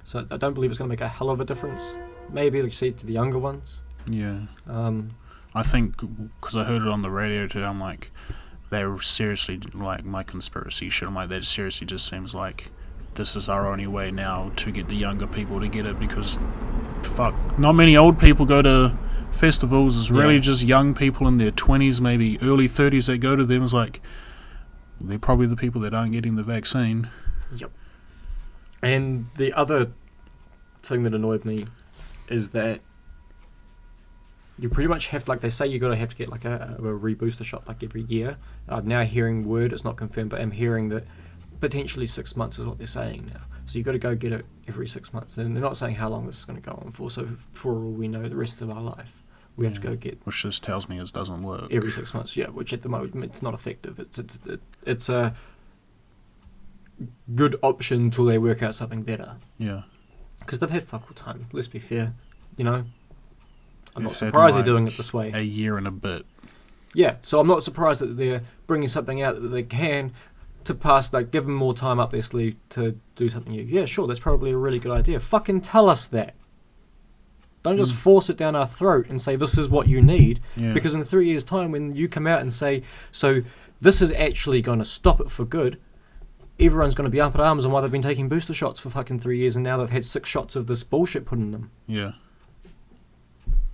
So I don't believe it's going to make a hell of a difference. Maybe like see it to the younger ones. Yeah. I think, because I heard it on the radio today, I'm like, they're seriously, like, my conspiracy shit, I'm like, that seriously just seems like this is our only way now to get the younger people to get it, because, fuck, not many old people go to festivals. It's really just young people in their 20s, maybe early 30s that go to them. It's like, they're probably the people that aren't getting the vaccine. Yep. And the other thing that annoyed me is that you pretty much have, like they say, you have to get like a rebooster shot like every year. I'm now hearing word, it's not confirmed, but I'm hearing that potentially 6 months is what they're saying now. So you've got to go get it every 6 months, and they're not saying how long this is going to go on for. So for all we know, the rest of our life, we have to go get. Which just tells me it doesn't work. Every 6 months, yeah. Which at the moment it's not effective. It's a good option until they work out something better. Yeah. Because they've had fuck all time. Let's be fair, I'm not surprised they're doing it this way. A year and a bit. Yeah, so I'm not surprised that they're bringing something out that they can to pass, like, give them more time up their sleeve to do something new. Yeah, sure, that's probably a really good idea. Fucking tell us that. Don't just force it down our throat and say this is what you need, because in 3 years' time, when you come out and say, so this is actually going to stop it for good, everyone's going to be up in arms on why they've been taking booster shots for fucking 3 years and now they've had 6 shots of this bullshit put in them. Yeah.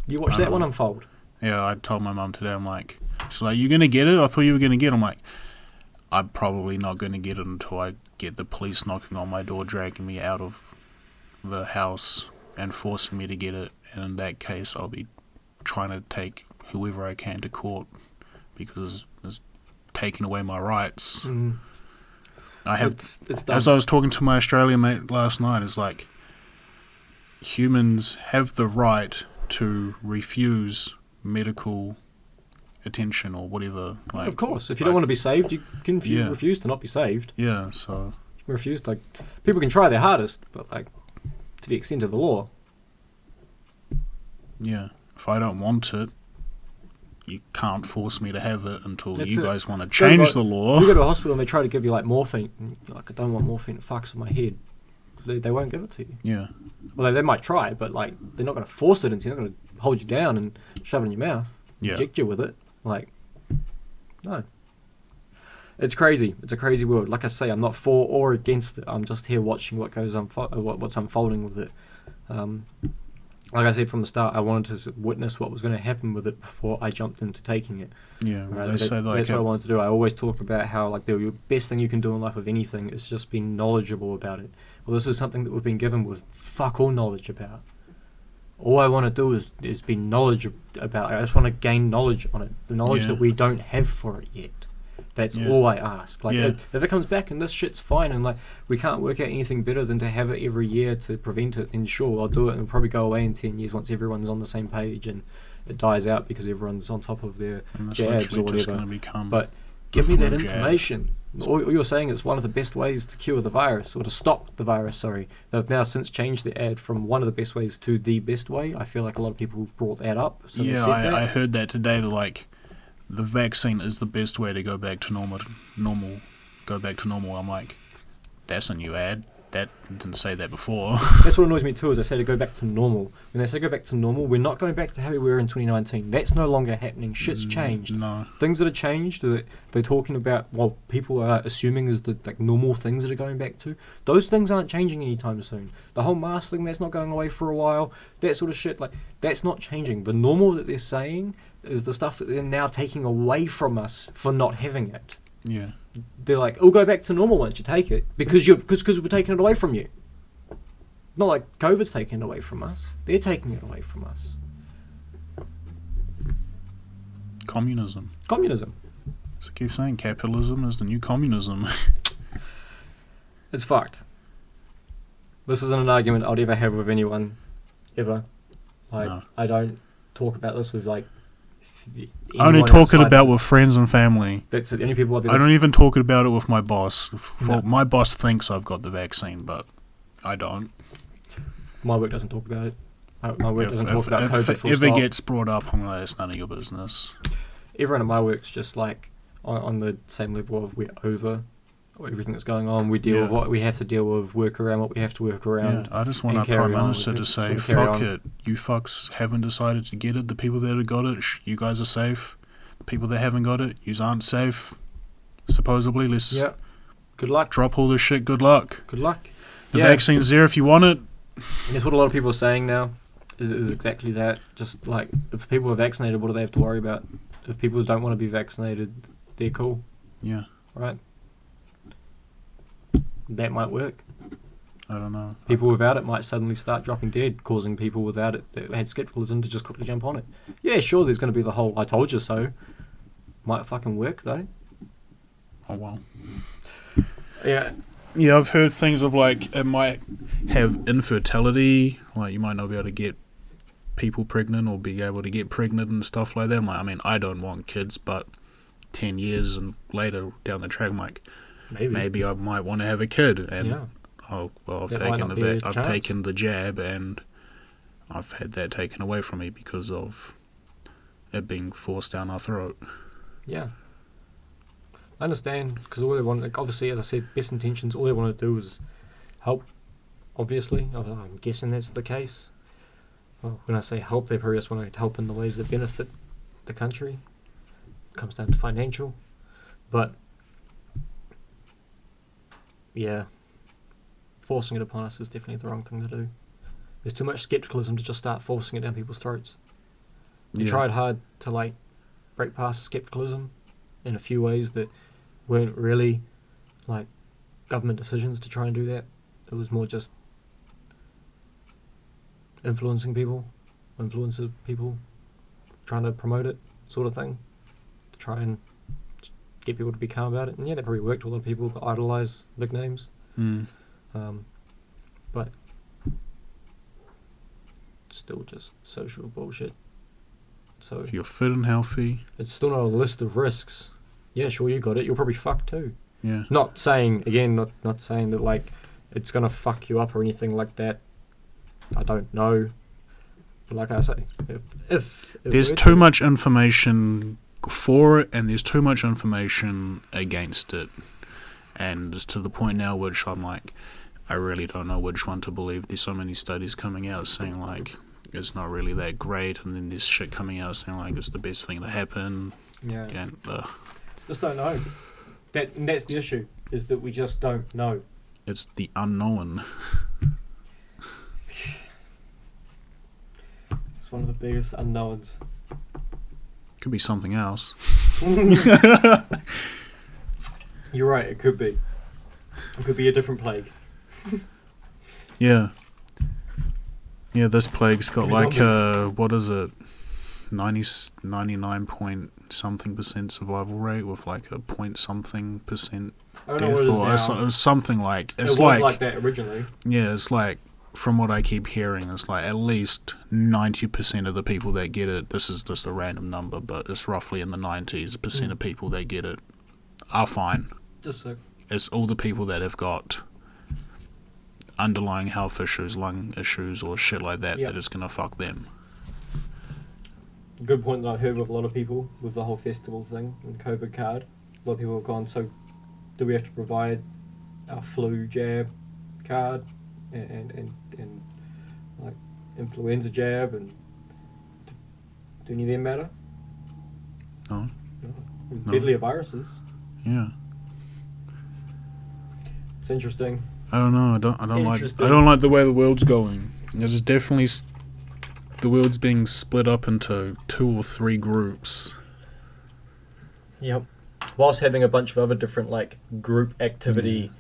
You watch that one unfold. Yeah, I told my mum today, I'm like, she's like, you going to get it? I thought you were going to get it. I'm like, I'm probably not going to get it until I get the police knocking on my door, dragging me out of the house and forcing me to get it. And in that case, I'll be trying to take whoever I can to court, because it's taking away my rights. I have, it's as I was talking to my Australian mate last night, it's like, humans have the right to refuse medical attention or whatever. Like, of course, if you don't want to be saved, you can refuse to not be saved. Yeah, so you can refuse. Like, people can try their hardest, but like, to the extent of the law. Yeah, if I don't want it, you can't force me to have it until you guys want to change the law. You go to a hospital and they try to give you like morphine, and you're like, I don't want morphine, it fucks with my head. They won't give it to you. Yeah. Well, they might try, but like, they're not going to force it into you. They're not going to hold you down and shove it in your mouth, inject you with it. Like, no. It's crazy. It's a crazy world. Like I say, I'm not for or against it. I'm just here watching what's unfolding with it. Like I said from the start, I wanted to witness what was going to happen with it before I jumped into taking it. Yeah, well, Right? they say like That's what I wanted to do. I always talk about how like the best thing you can do in life with anything is just be knowledgeable about it. Well, this is something that we've been given with fuck all knowledge about. All I want to do is be knowledgeable about it. I just want to gain knowledge on it. The knowledge that we don't have for it yet. That's all I ask. Like, if it comes back and this shit's fine and like we can't work out anything better than to have it every year to prevent it, then sure, I'll do it, and it'll probably go away in 10 years once everyone's on the same page and it dies out because everyone's on top of their jabs or whatever. But give me that information. All you're saying is one of the best ways to cure the virus, or to stop the virus, sorry. They've now since changed the ad from one of the best ways to the best way. I feel like a lot of people brought that up. So I heard that today, that like the vaccine is the best way to go back to normal. I'm like, that's a new ad. That didn't say that before. That's what annoys me too, is they say to go back to normal. When they say go back to normal, we're not going back to how we were in 2019. That's no longer happening. Shit's changed. No. Things that are changed, that they're talking about, well, people are assuming is the like normal things that are going back to, those things aren't changing anytime soon. The whole mask thing, that's not going away for a while. That sort of shit, like, that's not changing. The normal that they're saying is the stuff that they're now taking away from us for not having it. Yeah. They're like, it'll go back to normal once you take it because we're taking it away from you. Not like COVID's taking it away from us. They're taking it away from us. Communism. So I keep saying capitalism is the new communism. It's fucked. This isn't an argument I'd ever have with anyone, ever. Like, no. I don't talk about this with like. I only talk it about with friends and family. That's it. Any people I don't even talk about it with my boss. My boss thinks I've got the vaccine, but I don't. My work doesn't talk about it. My work doesn't talk about COVID. If it gets brought up, I'm like, it's none of your business. Everyone at my work's just like on the same level of we're over everything that's going on. We deal with what we have to deal with, work around what we have to work around. I just want our Prime Minister to say, fuck it. You fucks haven't decided to get it. The people that have got it, you guys are safe. The people that haven't got it, you aren't safe. Supposedly, let's good luck. Drop all this shit, good luck. Good luck. The vaccine's there if you want it. And that's what a lot of people are saying now, is exactly that. Just like, if people are vaccinated, what do they have to worry about? If people don't want to be vaccinated, they're cool. Yeah. Right? That might work. I don't know. People without it might suddenly start dropping dead, causing people without it that had skepticism to just quickly jump on it. Yeah, sure, there's going to be the whole I told you so. Might fucking work, though. Oh, well. Yeah. Yeah, I've heard things of like, it might have infertility, like you might not be able to get people pregnant or be able to get pregnant and stuff like that. I'm like, I mean, I don't want kids, but 10 years and later down the track, I'm like, maybe I might want to have a kid, and I've taken the jab, and I've had that taken away from me because of it being forced down our throat. Yeah, I understand, because all they want, like, obviously, as I said, best intentions. All they want to do is help. Obviously, I'm guessing that's the case. Well, when I say help, they probably just want to help in the ways that benefit the country. It comes down to financial, but. Yeah, forcing it upon us is definitely the wrong thing to do. There's too much skepticism to just start forcing it down people's throats. We tried hard to like break past skepticism in a few ways that weren't really like government decisions to try and do that. It was more just influencing people, trying to promote it, sort of thing, to try and get people to be calm about it. And yeah, that probably worked. A lot of people that idolise big names. But still just social bullshit. So if you're fit and healthy, it's still not a list of risks. Yeah, sure, you got it. You're probably fucked too. Yeah. Not saying that like it's gonna fuck you up or anything like that. I don't know. But like I say, if there's too much information for it, and there's too much information against it, and it's to the point now which I'm like, I really don't know which one to believe. There's so many studies coming out saying like it's not really that great, and then there's shit coming out saying like it's the best thing to happen. Yeah. And just don't know. That's the issue, is that we just don't know. It's the unknown. It's one of the biggest unknowns. Could be something else. You're right, it could be. It could be a different plague. Yeah. Yeah, this plague's got like what is it? 99 point something percent survival rate with like a point something percent I don't know what it is now. it's something like It was like that originally. Yeah, it's like, from what I keep hearing, it's like at least 90% of the people that get it, this is just a random number, but it's roughly in the 90s% of people that get it are fine. Just so. It's all the people that have got underlying health issues, lung issues or shit like that, that it's going to fuck them. Good point that I've heard with a lot of people with the whole festival thing and COVID card. A lot of people have gone, so do we have to provide our flu jab card and like influenza jab, and do any of them matter? No. No. Deadlier viruses. Yeah. It's interesting. I don't know. I don't like the way the world's going. There's definitely the world's being split up into 2 or 3 groups. Yep. Whilst having a bunch of other different like group activity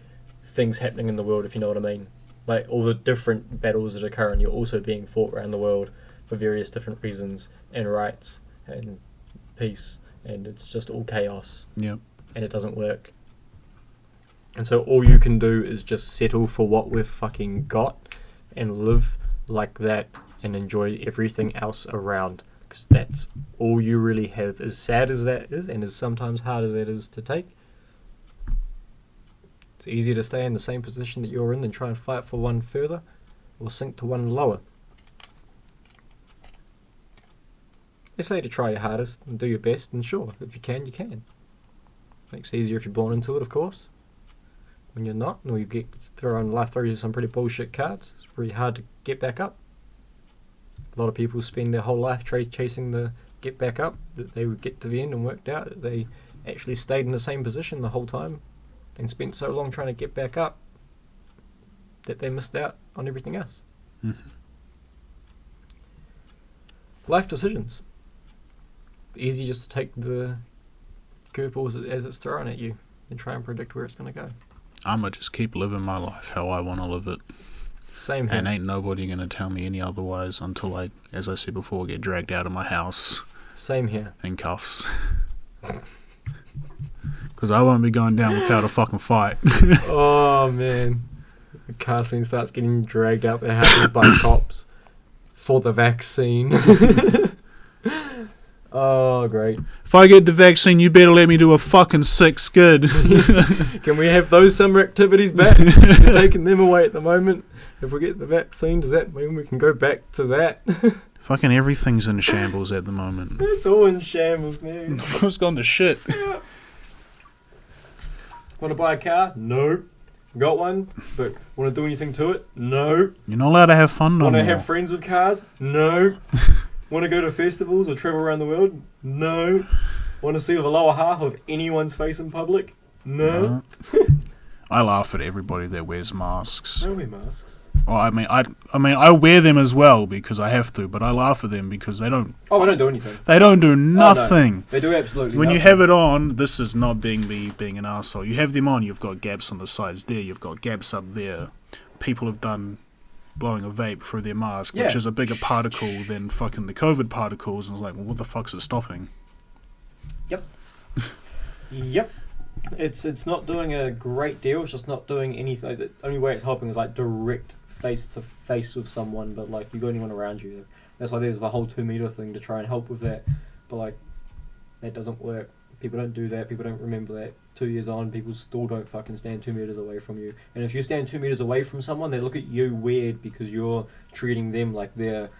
things happening in the world, if you know what I mean. Like all the different battles that occur, and you're also being fought around the world for various different reasons and rights and peace, and it's just all chaos. Yep. And it doesn't work. And so all you can do is just settle for what we've fucking got and live like that and enjoy everything else around, because that's all you really have. As sad as that is, and as sometimes hard as that is to take, it's easier to stay in the same position that you're in than try and fight for one further or sink to one lower. They say to try your hardest and do your best, and sure, if you can, you can. Makes it easier if you're born into it, of course. When you're not, or you get life throws you some pretty bullshit cards, it's pretty hard to get back up. A lot of people spend their whole life chasing the get back up, that they would get to the end and worked out that they actually stayed in the same position the whole time and spent so long trying to get back up that they missed out on everything else. Mm-hmm. Life decisions. Easy just to take the curveballs as it's thrown at you and try and predict where it's going to go. I'ma just keep living my life how I want to live it. Same here. And ain't nobody going to tell me any otherwise until I, as I said before, get dragged out of my house. Same here. In cuffs. Because I won't be going down without a fucking fight. Oh, man. The car scene starts getting dragged out their houses by cops for the vaccine. Oh, great. If I get the vaccine, you better let me do a fucking sick skid. Can we have those summer activities back? We're taking them away at the moment. If we get the vaccine, does that mean we can go back to that? Fucking everything's in shambles at the moment. It's all in shambles, man. It's gone to shit. Yeah. Want to buy a car? No. Got one, but want to do anything to it? No. You're not allowed to have fun no more. Want to have friends with cars? No. Want to go to festivals or travel around the world? No. Want to see the lower half of anyone's face in public? No. I laugh at everybody that wears masks. I don't wear masks. Well, I mean, I wear them as well because I have to, but I laugh at them because they don't. Oh, they don't do anything. They don't do nothing. Oh, no. They do absolutely when nothing. You have it on, this is not being an arsehole. You have them on, you've got gaps on the sides there, you've got gaps up there. People have done blowing a vape through their mask, which is a bigger particle than fucking the COVID particles, and it's like, well, what the fuck's it stopping? Yep. Yep. It's not doing a great deal. It's just not doing anything. The only way it's helping is like direct face to face with someone, but like you got anyone around you. That's why there's the whole 2 meter thing to try and help with that. But like that doesn't work. People don't do that. People don't remember that. 2 years on, people still don't fucking stand 2 meters away from you. And if you stand 2 meters away from someone, they look at you weird because you're treating them like they're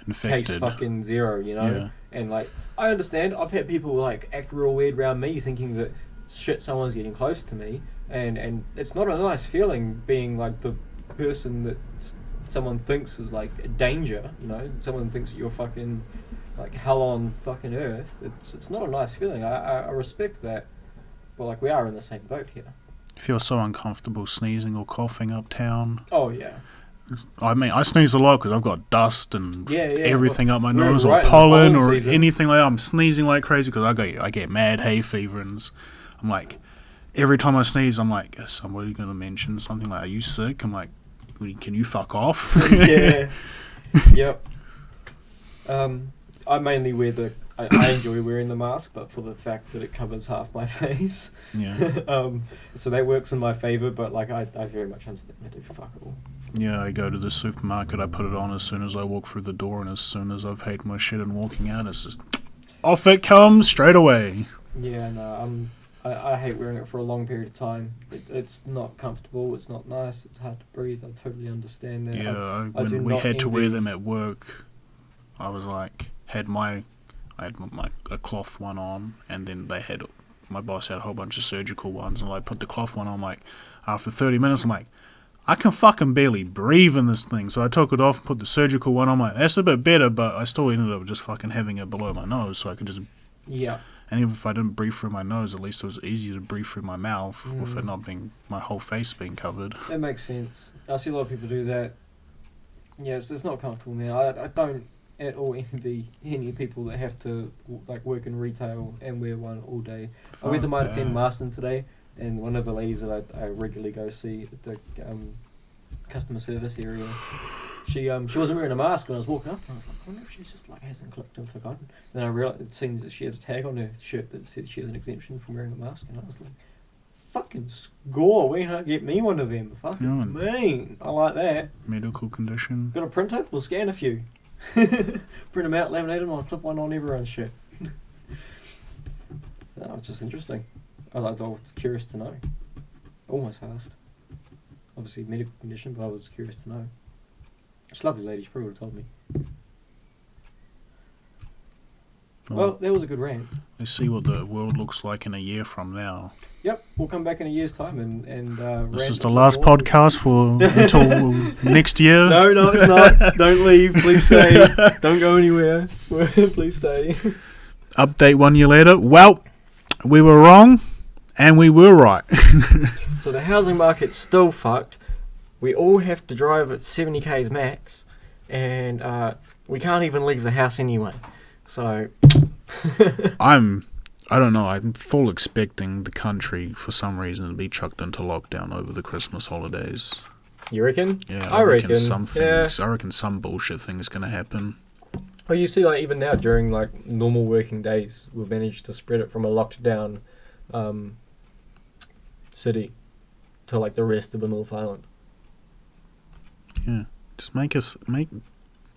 infected. Case fucking zero, you know? Yeah. And like, I understand. I've had people like act real weird around me thinking that shit, someone's getting close to me. And it's not a nice feeling being like the person that someone thinks is like a danger, you know? Someone thinks that you're fucking like hell on fucking earth. It's not a nice feeling. I respect that. But like we are in the same boat here. I feel so uncomfortable sneezing or coughing uptown. Oh yeah. I mean, I sneeze a lot because I've got dust and everything up my we're nose, right or in pollen, the or pollen season. anything like that. I'm sneezing like crazy because I get mad hay fever, and I'm like, every time I sneeze, I'm like, is somebody going to mention something like, are you sick? I'm like, can you fuck off? Yeah. Yep. I mainly wear I enjoy wearing the mask, but for the fact that it covers half my face. Yeah. So that works in my favour, but like I very much understand I do fuck all. Yeah, I go to the supermarket, I put it on as soon as I walk through the door, and as soon as I've paid my shit and walking out, it's just off it comes straight away. Yeah, no, I hate wearing it for a long period of time. It's not comfortable, it's not nice, it's hard to breathe, I totally understand that. Yeah, I do when we not had to wear envy- them at work, I was like, I had a cloth one on, and then my boss had a whole bunch of surgical ones, and I put the cloth one on, like, after 30 minutes, I'm like, I can fucking barely breathe in this thing. So I took it off and put the surgical one on. I'm like, that's a bit better, but I still ended up just fucking having it below my nose, so I could just... Yeah. And even if I didn't breathe through my nose, at least it was easier to breathe through my mouth with it not being... my whole face being covered. That makes sense. I see a lot of people do that. Yeah, it's not comfortable, man. I don't at all envy any people that have to like work in retail and wear one all day. I went to Mitre 10 Marston today, and one of the ladies that I regularly go see at the customer service area, she wasn't wearing a mask when I was walking up, and I was like, I wonder if she's just like hasn't clicked and forgotten. Then I realised it seems that she had a tag on her shirt that said she has an exemption from wearing a mask, and I was like, fucking score, why not get me one of them? Fucking mean. I like that. Medical condition. Got a printer? We'll scan a few. Print them out, laminate them, I'll clip one on everyone's shirt. No, it's just interesting. I was curious to know. Almost asked. Obviously medical condition, but I was curious to know. She's a lovely lady, she probably would have told me. Well, that was a good rant. Let's see what the world looks like in a year from now. Yep, we'll come back in a year's time and This rant is the some last more. podcast until next year. No, it's not. Don't leave. Please stay. Don't go anywhere. Please stay. Update 1 year later. Well, we were wrong, and we were right. So the housing market's still fucked. We all have to drive at 70 k's max, and we can't even leave the house anyway. So I don't know, I'm full expecting the country for some reason to be chucked into lockdown over the Christmas holidays. you reckon? Yeah, I reckon some things. I reckon some bullshit thing is going to happen. Well, you see, like even now during like normal working days, we've managed to spread it from a locked down city to like the rest of the North Island. Yeah, just make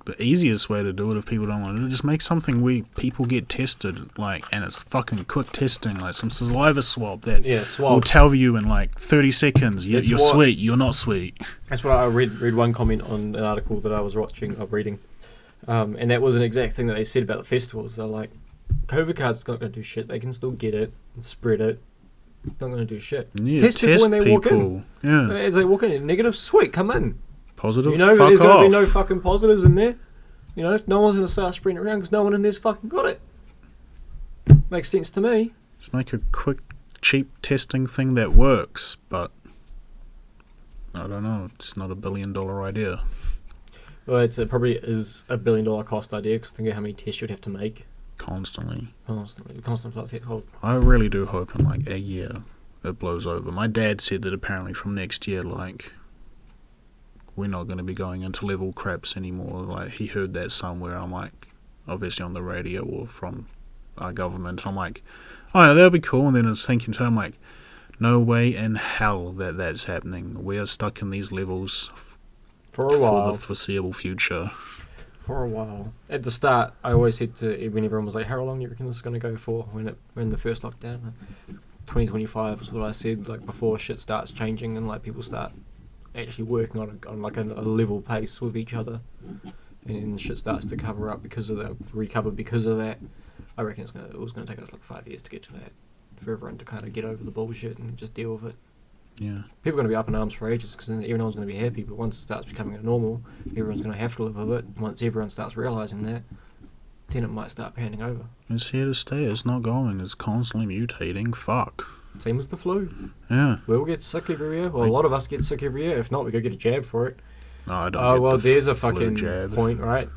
the easiest way to do it if people don't want to do it. Just make something where people get tested, like, and it's fucking quick testing, like some saliva swab that will tell you in like 30 seconds you're sweet, you're not sweet. That's what I read one comment on an article that I was reading, and that was an exact thing that they said about the festivals. They're like, COVID card's not going to do shit. They can still get it and spread it. Not going to do shit. Yeah, test people when they walk in. Yeah. As they walk in, negative, sweet, come in. Positive, you know, fuck there's off. going to be no fucking positives in there. You know, no one's going to start spreading around because no one in there's fucking got it. Makes sense to me. Just make a quick, cheap testing thing that works, but I don't know. It's not $1 billion idea. Well, it probably is $1 billion cost idea because think of how many tests you'd have to make. Constant flight test. I really do hope in like a year it blows over. My dad said that apparently from next year, like, we're not going to be going into level craps anymore. Like, he heard that somewhere. I'm like, obviously on the radio or from our government. I'm like, oh yeah, that'll be cool. And then I was thinking to him, like, no way in hell that's happening. We are stuck in these levels for a while, for the foreseeable future. For a while. At the start, I always said to when everyone was like, how long do you reckon this is going to go for when the first lockdown? 2025 was what I said, like before shit starts changing and like people start actually working on like a level pace with each other, and shit starts to recover because of that. I reckon it was going to take us like 5 years to get to that, for everyone to kind of get over the bullshit and just deal with it. Yeah. People are going to be up in arms for ages because everyone's going to be happy, but once it starts becoming a normal, everyone's going to have to live with it. Once everyone starts realising that, then it might start panning over. It's here to stay. It's not going. It's constantly mutating. Fuck. Same as the flu. Yeah. We all get sick every year. Well, a lot of us get sick every year. If not, we go get a jab for it. No, I don't. Oh, well, there's a flu fucking jab. point, right?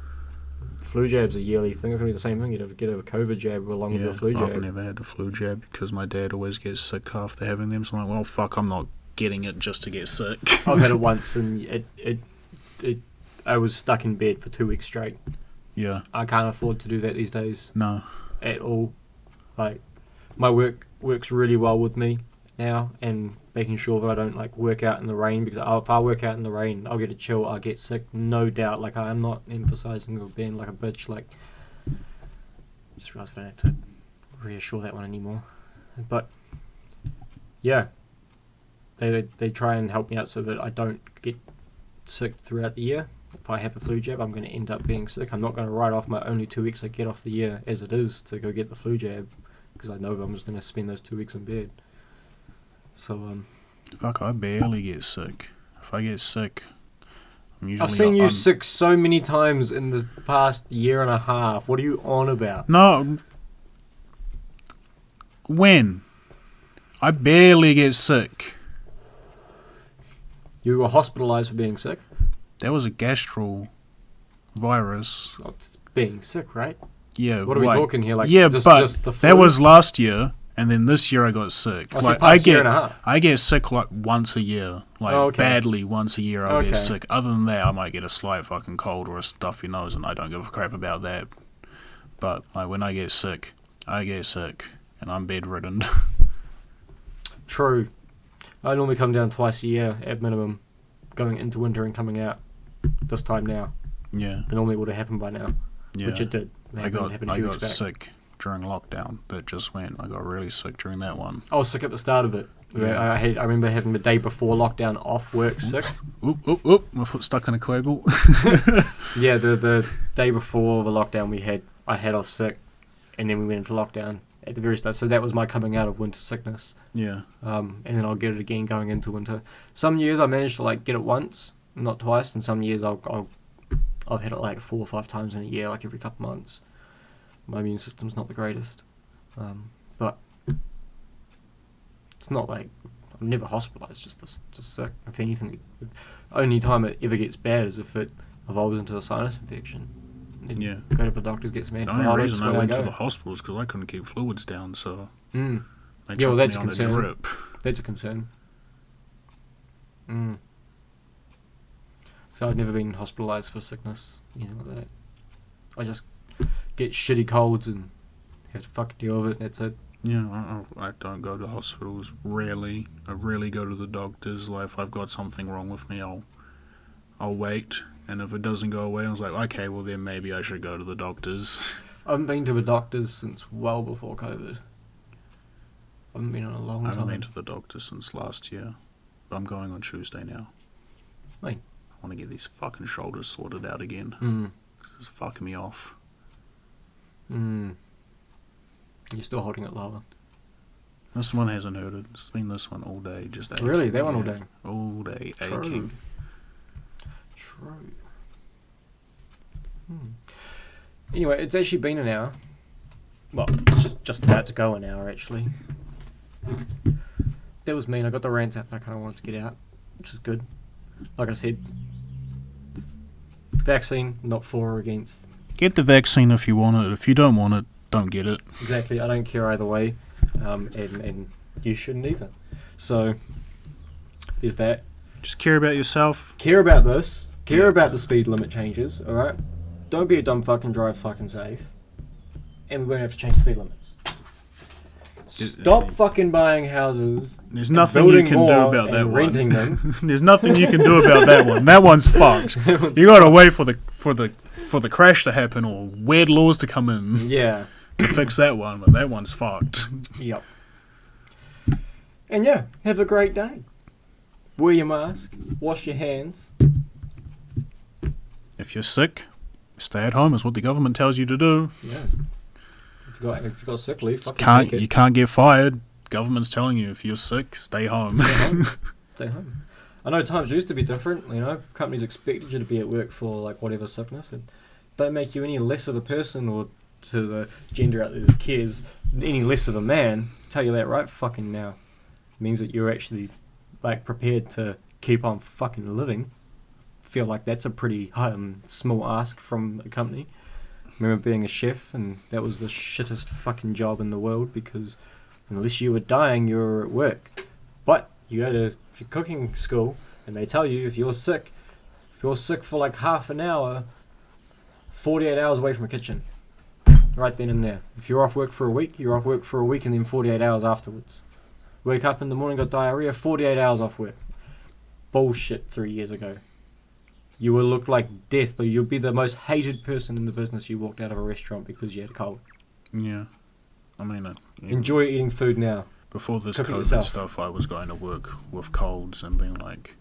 Flu jab's a yearly thing. It's going to be the same thing. You get a COVID jab along with Yeah, your flu jab. I've never had the flu jab because my dad always gets sick after having them. So I'm like, well, fuck, I'm not getting it just to get sick. I've had it once, and I was stuck in bed for 2 weeks straight. Yeah. I can't afford to do that these days No. at all. Like, my work works really well with me now, and making sure that I don't like work out in the rain, because if I work out in the rain, I'll get a chill, I'll get sick, no doubt. Like, I'm not emphasizing of being like a bitch. Like, just realised I don't have to reassure that one anymore. But yeah, they try and help me out so that I don't get sick throughout the year. If I have a flu jab, I'm going to end up being sick. I'm not going to write off my only 2 weeks I get off the year as it is to go get the flu jab, because I know I'm just going to spend those 2 weeks in bed. So Fuck, I barely get sick. If I get sick, I'm usually I've seen you sick so many times in this past year and a half. What are you on about? No. When? I barely get sick. You were hospitalised for being sick? That was a gastral virus. Oh, it's being sick, right? Yeah. What are we talking here? Like, yeah, just the flu? that was last year, and then this year I got sick. I said past year and a half. I get sick like once a year, like Oh, okay. badly once a year. I Okay. get sick. Other than that, I might get a slight fucking cold or a stuffy nose, and I don't give a crap about that. But like when I get sick, and I'm bedridden. True. I normally come down twice a year at minimum, going into winter and coming out this time now. Yeah. But normally it would have happened by now, Yeah. which it did. I got a few weeks back. sick during lockdown. That just went. I got really sick during that one. I was sick at the start of it. Yeah. I remember having the day before lockdown off work sick. Oop, oop, oop. My foot stuck in a cable. Yeah, the day before the lockdown I had off sick, and then we went into lockdown at the very start. So that was my coming out of winter sickness. Yeah. And then I'll get it again going into winter. Some years I managed to like get it once, not twice, and some years I've had it like 4 or 5 times in a year, like every couple months. My immune system's not the greatest, but it's not like I'm never hospitalised. Just sick. If anything, the only time it ever gets bad is if it evolves into a sinus infection. Then Yeah. go to the doctor, get some The antibiotics. only reason I where went to go. the hospital is because I couldn't keep fluids down, so they Yeah, well, chucked that's me a on a concern. drip. That's a concern. So I've never been hospitalised for sickness, anything like that. I just get shitty colds and have to fucking deal with it, and that's it. Yeah, I don't go to hospitals. Rarely. I rarely go to the doctors. Like, if I've got something wrong with me, I'll wait. And if it doesn't go away, I was like, okay, well then maybe I should go to the doctors. I haven't been to the doctors since well before COVID. I haven't been in a long I haven't time. been to the doctor since last year. But I'm going on Tuesday now. Right. I want to get these fucking shoulders sorted out again. Mm. 'Cause it's fucking me off. You're still holding it lower. This one hasn't hurted. It's been this one all day, just aching. Really? That one all day? All day, True. aching. True. Anyway, it's actually been an hour. Well, it's just about to go an hour, actually. That was mean. I got the rants out that I kind of wanted to get out, which is good. Like I said, vaccine, not for or against. Get the vaccine if you want it. If you don't want it, don't get it. Exactly. I don't care either way, and you shouldn't either. So there's that. Just care about yourself. Care about this. Care about the speed limit changes. All right. Don't be a dumb fucking drive fucking safe. And we won't have to change speed limits. Stop fucking buying houses. There's nothing you can do about that one. Renting them. There's nothing you can do about that one. That one's fucked. You gotta wait for the crash to happen or weird laws to come in Yeah. to fix that one, but that one's fucked. Yep. And yeah, have a great day. Wear your mask. Wash your hands. If you're sick, stay at home is what the government tells you to do. Yeah. If you got sick leave, fucking take it. You can't get fired. Government's telling you if you're sick, stay home. Stay home. Stay home. I know times used to be different. You know, companies expected you to be at work for like whatever sickness, and don't make you any less of a person or to the gender out there that cares any less of a man. Tell you that right fucking now. means that you're actually like prepared to keep on fucking living. Feel like that's a pretty small ask from a company. Remember being a chef, and that was the shittest fucking job in the world, because unless you were dying, you were at work. But you go to cooking school, and they tell you if you're sick for like half an hour, 48 hours away from a kitchen. Right then and there. If you're off work for a week, you're off work for a week and then 48 hours afterwards. Wake up in the morning, got diarrhea, 48 hours off work. Bullshit 3 years ago. You will look like death, or you'll be the most hated person in the business. You walked out of a restaurant because you had a cold. Yeah. I mean, yeah. Enjoy eating food now. Before this Cook it COVID yourself. stuff, I was going to work with colds and being like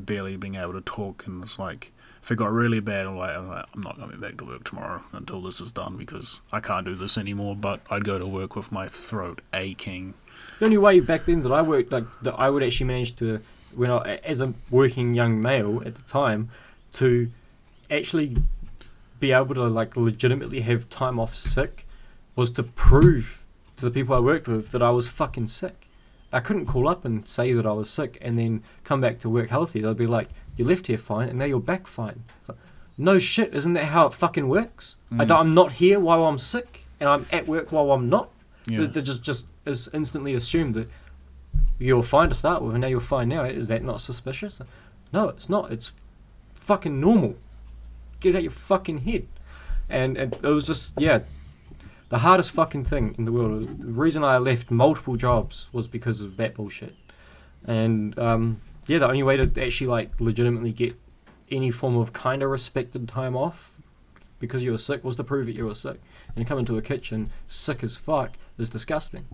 barely being able to talk, and it's like, if it got really bad, I'm not coming back to work tomorrow until this is done, because I can't do this anymore. But I'd go to work with my throat aching. The only way back then that I worked, like, that I would actually manage to, when I, as a working young male at the time, to actually be able to like legitimately have time off sick, was to prove to the people I worked with that I was fucking sick. I couldn't call up and say that I was sick and then come back to work healthy. They'd be like, you left here fine and now you're back fine. It's like, no shit, isn't that how it fucking works? I'm not here while I'm sick and I'm at work while I'm not. Yeah. They just is instantly assumed that you were fine to start with and now you're fine now. Is that not suspicious? No, it's not. It's fucking normal. Get it out your fucking head. And it was just, yeah, the hardest fucking thing in the world. The reason I left multiple jobs was because of that bullshit. And yeah, the only way to actually like legitimately get any form of kind of respected time off because you were sick was to prove that you were sick. And come into a kitchen sick as fuck is disgusting.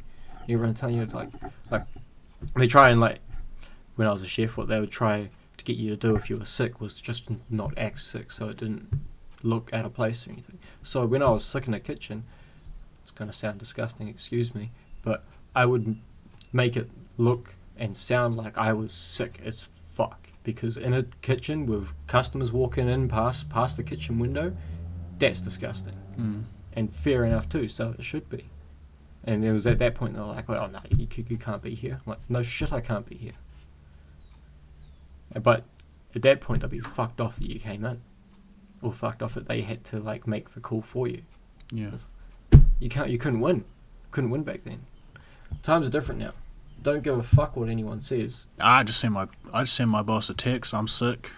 Everyone telling you like they try and like, when I was a chef, what they would try to get you to do if you were sick was to just not act sick, so it didn't look out of place or anything. So when I was sick in the kitchen, it's going to sound disgusting, excuse me, but I would make it look and sound like I was sick as fuck, because in a kitchen with customers walking in past the kitchen window, that's disgusting. And fair enough too, so it should be. And it was at that point they're like, oh no, you can't be here. I'm like, no shit, I can't be here. But at that point they'd be fucked off that you came in, or fucked off that they had to like make the call for you. Yeah. You couldn't win back then. Times are different now. Don't give a fuck what anyone says. I just send my boss a text, I'm sick.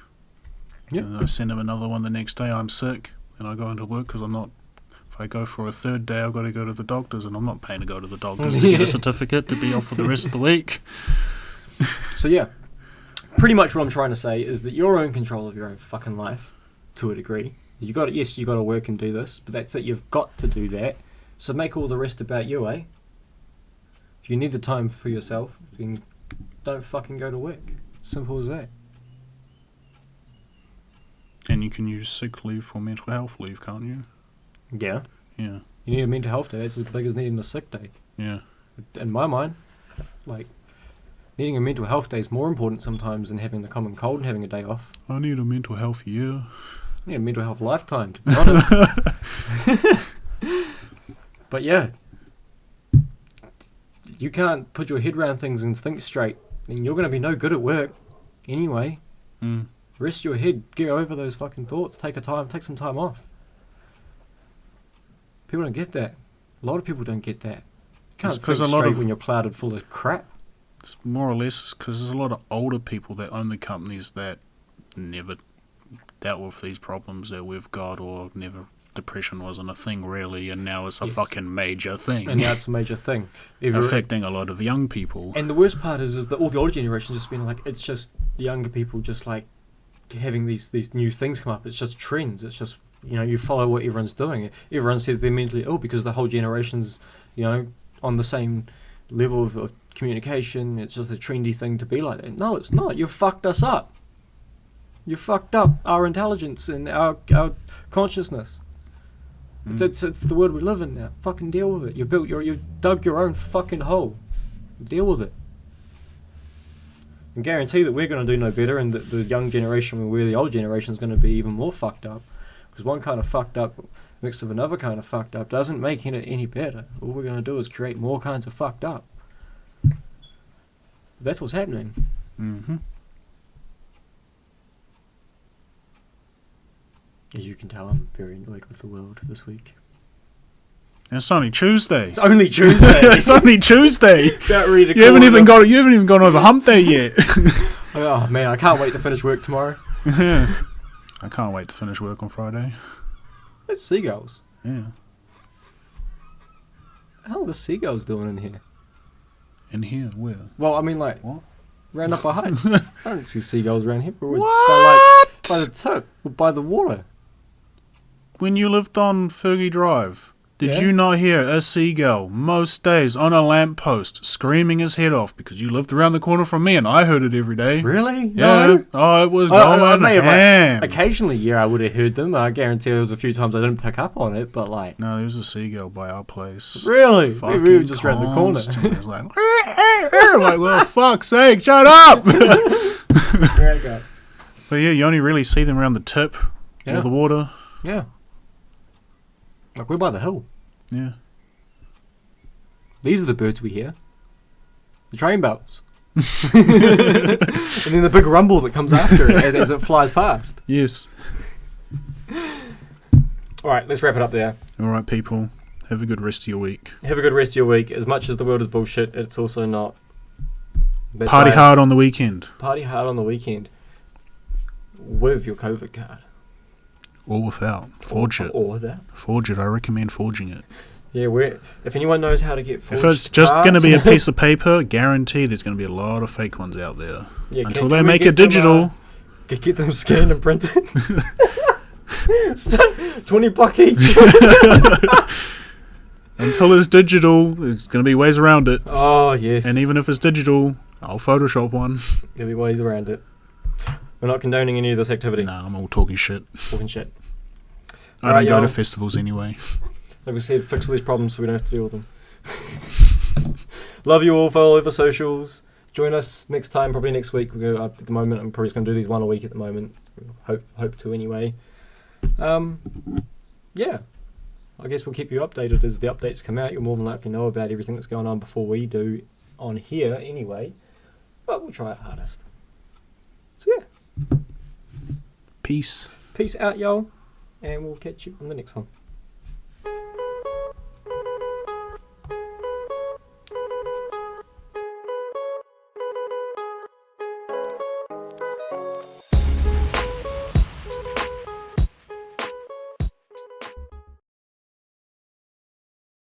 Yep. And I send him another one the next day, I'm sick, and I go into work because I'm not. If I go for a third day, I've got to go to the doctors, and I'm not paying to go to the doctors to get a certificate to be off for the rest of the week. So yeah, pretty much what I'm trying to say is that you're in control of your own fucking life to a degree. You got to work and do this, but that's it. You've got to do that. So make all the rest about you, eh? If you need the time for yourself, then don't fucking go to work. Simple as that. And you can use sick leave for mental health leave, can't you? Yeah. Yeah. You need a mental health day. That's as big as needing a sick day. Yeah. In my mind, like, needing a mental health day is more important sometimes than having the common cold and having a day off. I need a mental health year. I need a mental health lifetime, to be honest. But yeah, you can't put your head around things and think straight, and you're going to be no good at work anyway. Rest your head, get over those fucking thoughts, take some time off. People don't get that. A lot of people don't get that. You can't think straight when you're clouded full of crap. It's more or less because there's a lot of older people that own the companies that never dealt with these problems that we've got, or never. Depression wasn't a thing really, and now it's a fucking major thing. And now it's a major thing. Affecting a lot of young people. And the worst part is that all the older generations just been like, it's just the younger people just like having these new things come up. It's just trends. It's just, you follow what everyone's doing. Everyone says they're mentally ill because the whole generation's, on the same level of communication. It's just a trendy thing to be like that. No, it's not. You fucked us up. You fucked up our intelligence and our consciousness. It's the world we live in now. Fucking deal with it. You've dug your own fucking hole. Deal with it. And guarantee that we're going to do no better, and that the young generation, when we're the old generation, is going to be even more fucked up. Because one kind of fucked up mixed with another kind of fucked up doesn't make it any better. All we're going to do is create more kinds of fucked up. That's what's happening. Mm-hmm. As you can tell, I'm very annoyed with the world this week. And it's only Tuesday. It's only Tuesday. It's only Tuesday. About ready to You haven't call even gone over hump day yet. Oh man, I can't wait to finish work tomorrow. Yeah. I can't wait to finish work on Friday. It's seagulls. Yeah. What the hell are the seagulls doing in here? In here, where? Well, I mean, like, What? round up a height. I don't see seagulls around here. We're always What? by the tip, or by the water. When you lived on Fergie Drive, did Yeah. you not hear a seagull most days on a lamppost screaming his head off because you lived around the corner from me and I heard it every day? Really? Yeah. No. Oh, it was I going may have, ham. occasionally, yeah, I would have heard them. I guarantee there was a few times I didn't pick up on it, but like, No, there was a seagull by our place. really, Fucking we were just around the corner. constant. It was like, like, well, fuck's sake, shut up! There you go. But yeah, you only really see them around the tip Yeah. or the water. Yeah. Like, we're by the hill. Yeah. These are the birds we hear. The train bells. And then the big rumble that comes after it as it flies past. Yes. Alright, let's wrap it up there. All right, people. Have a good rest of your week. Have a good rest of your week. As much as the world is bullshit, it's also not. That's Party right. hard on the weekend. Party hard on the weekend. With your COVID card. Or without. Forge it. Or that. Forge it. I recommend forging it. Yeah, if anyone knows how to get forged If it's just going to cards- be a piece of paper, guarantee there's going to be a lot of fake ones out there. Yeah, Until can they we make get it digital. Them, get them scanned and printed. $20 each. Until it's digital, there's going to be ways around it. Oh, yes. And even if it's digital, I'll Photoshop one. There'll be ways around it. We're not condoning any of this activity. Nah, I'm all talking shit. Talking shit. I Alright, don't go y'all. to festivals anyway. Like we said, fix all these problems so we don't have to deal with them. Love you all. Follow over socials. Join us next time, probably next week. We go at the moment. I'm probably just going to do these one a week at the moment. Hope to anyway. Yeah. I guess we'll keep you updated as the updates come out. You'll more than likely know about everything that's going on before we do on here anyway. But we'll try our hardest. So yeah. Peace. Peace out, y'all. And we'll catch you on the next one.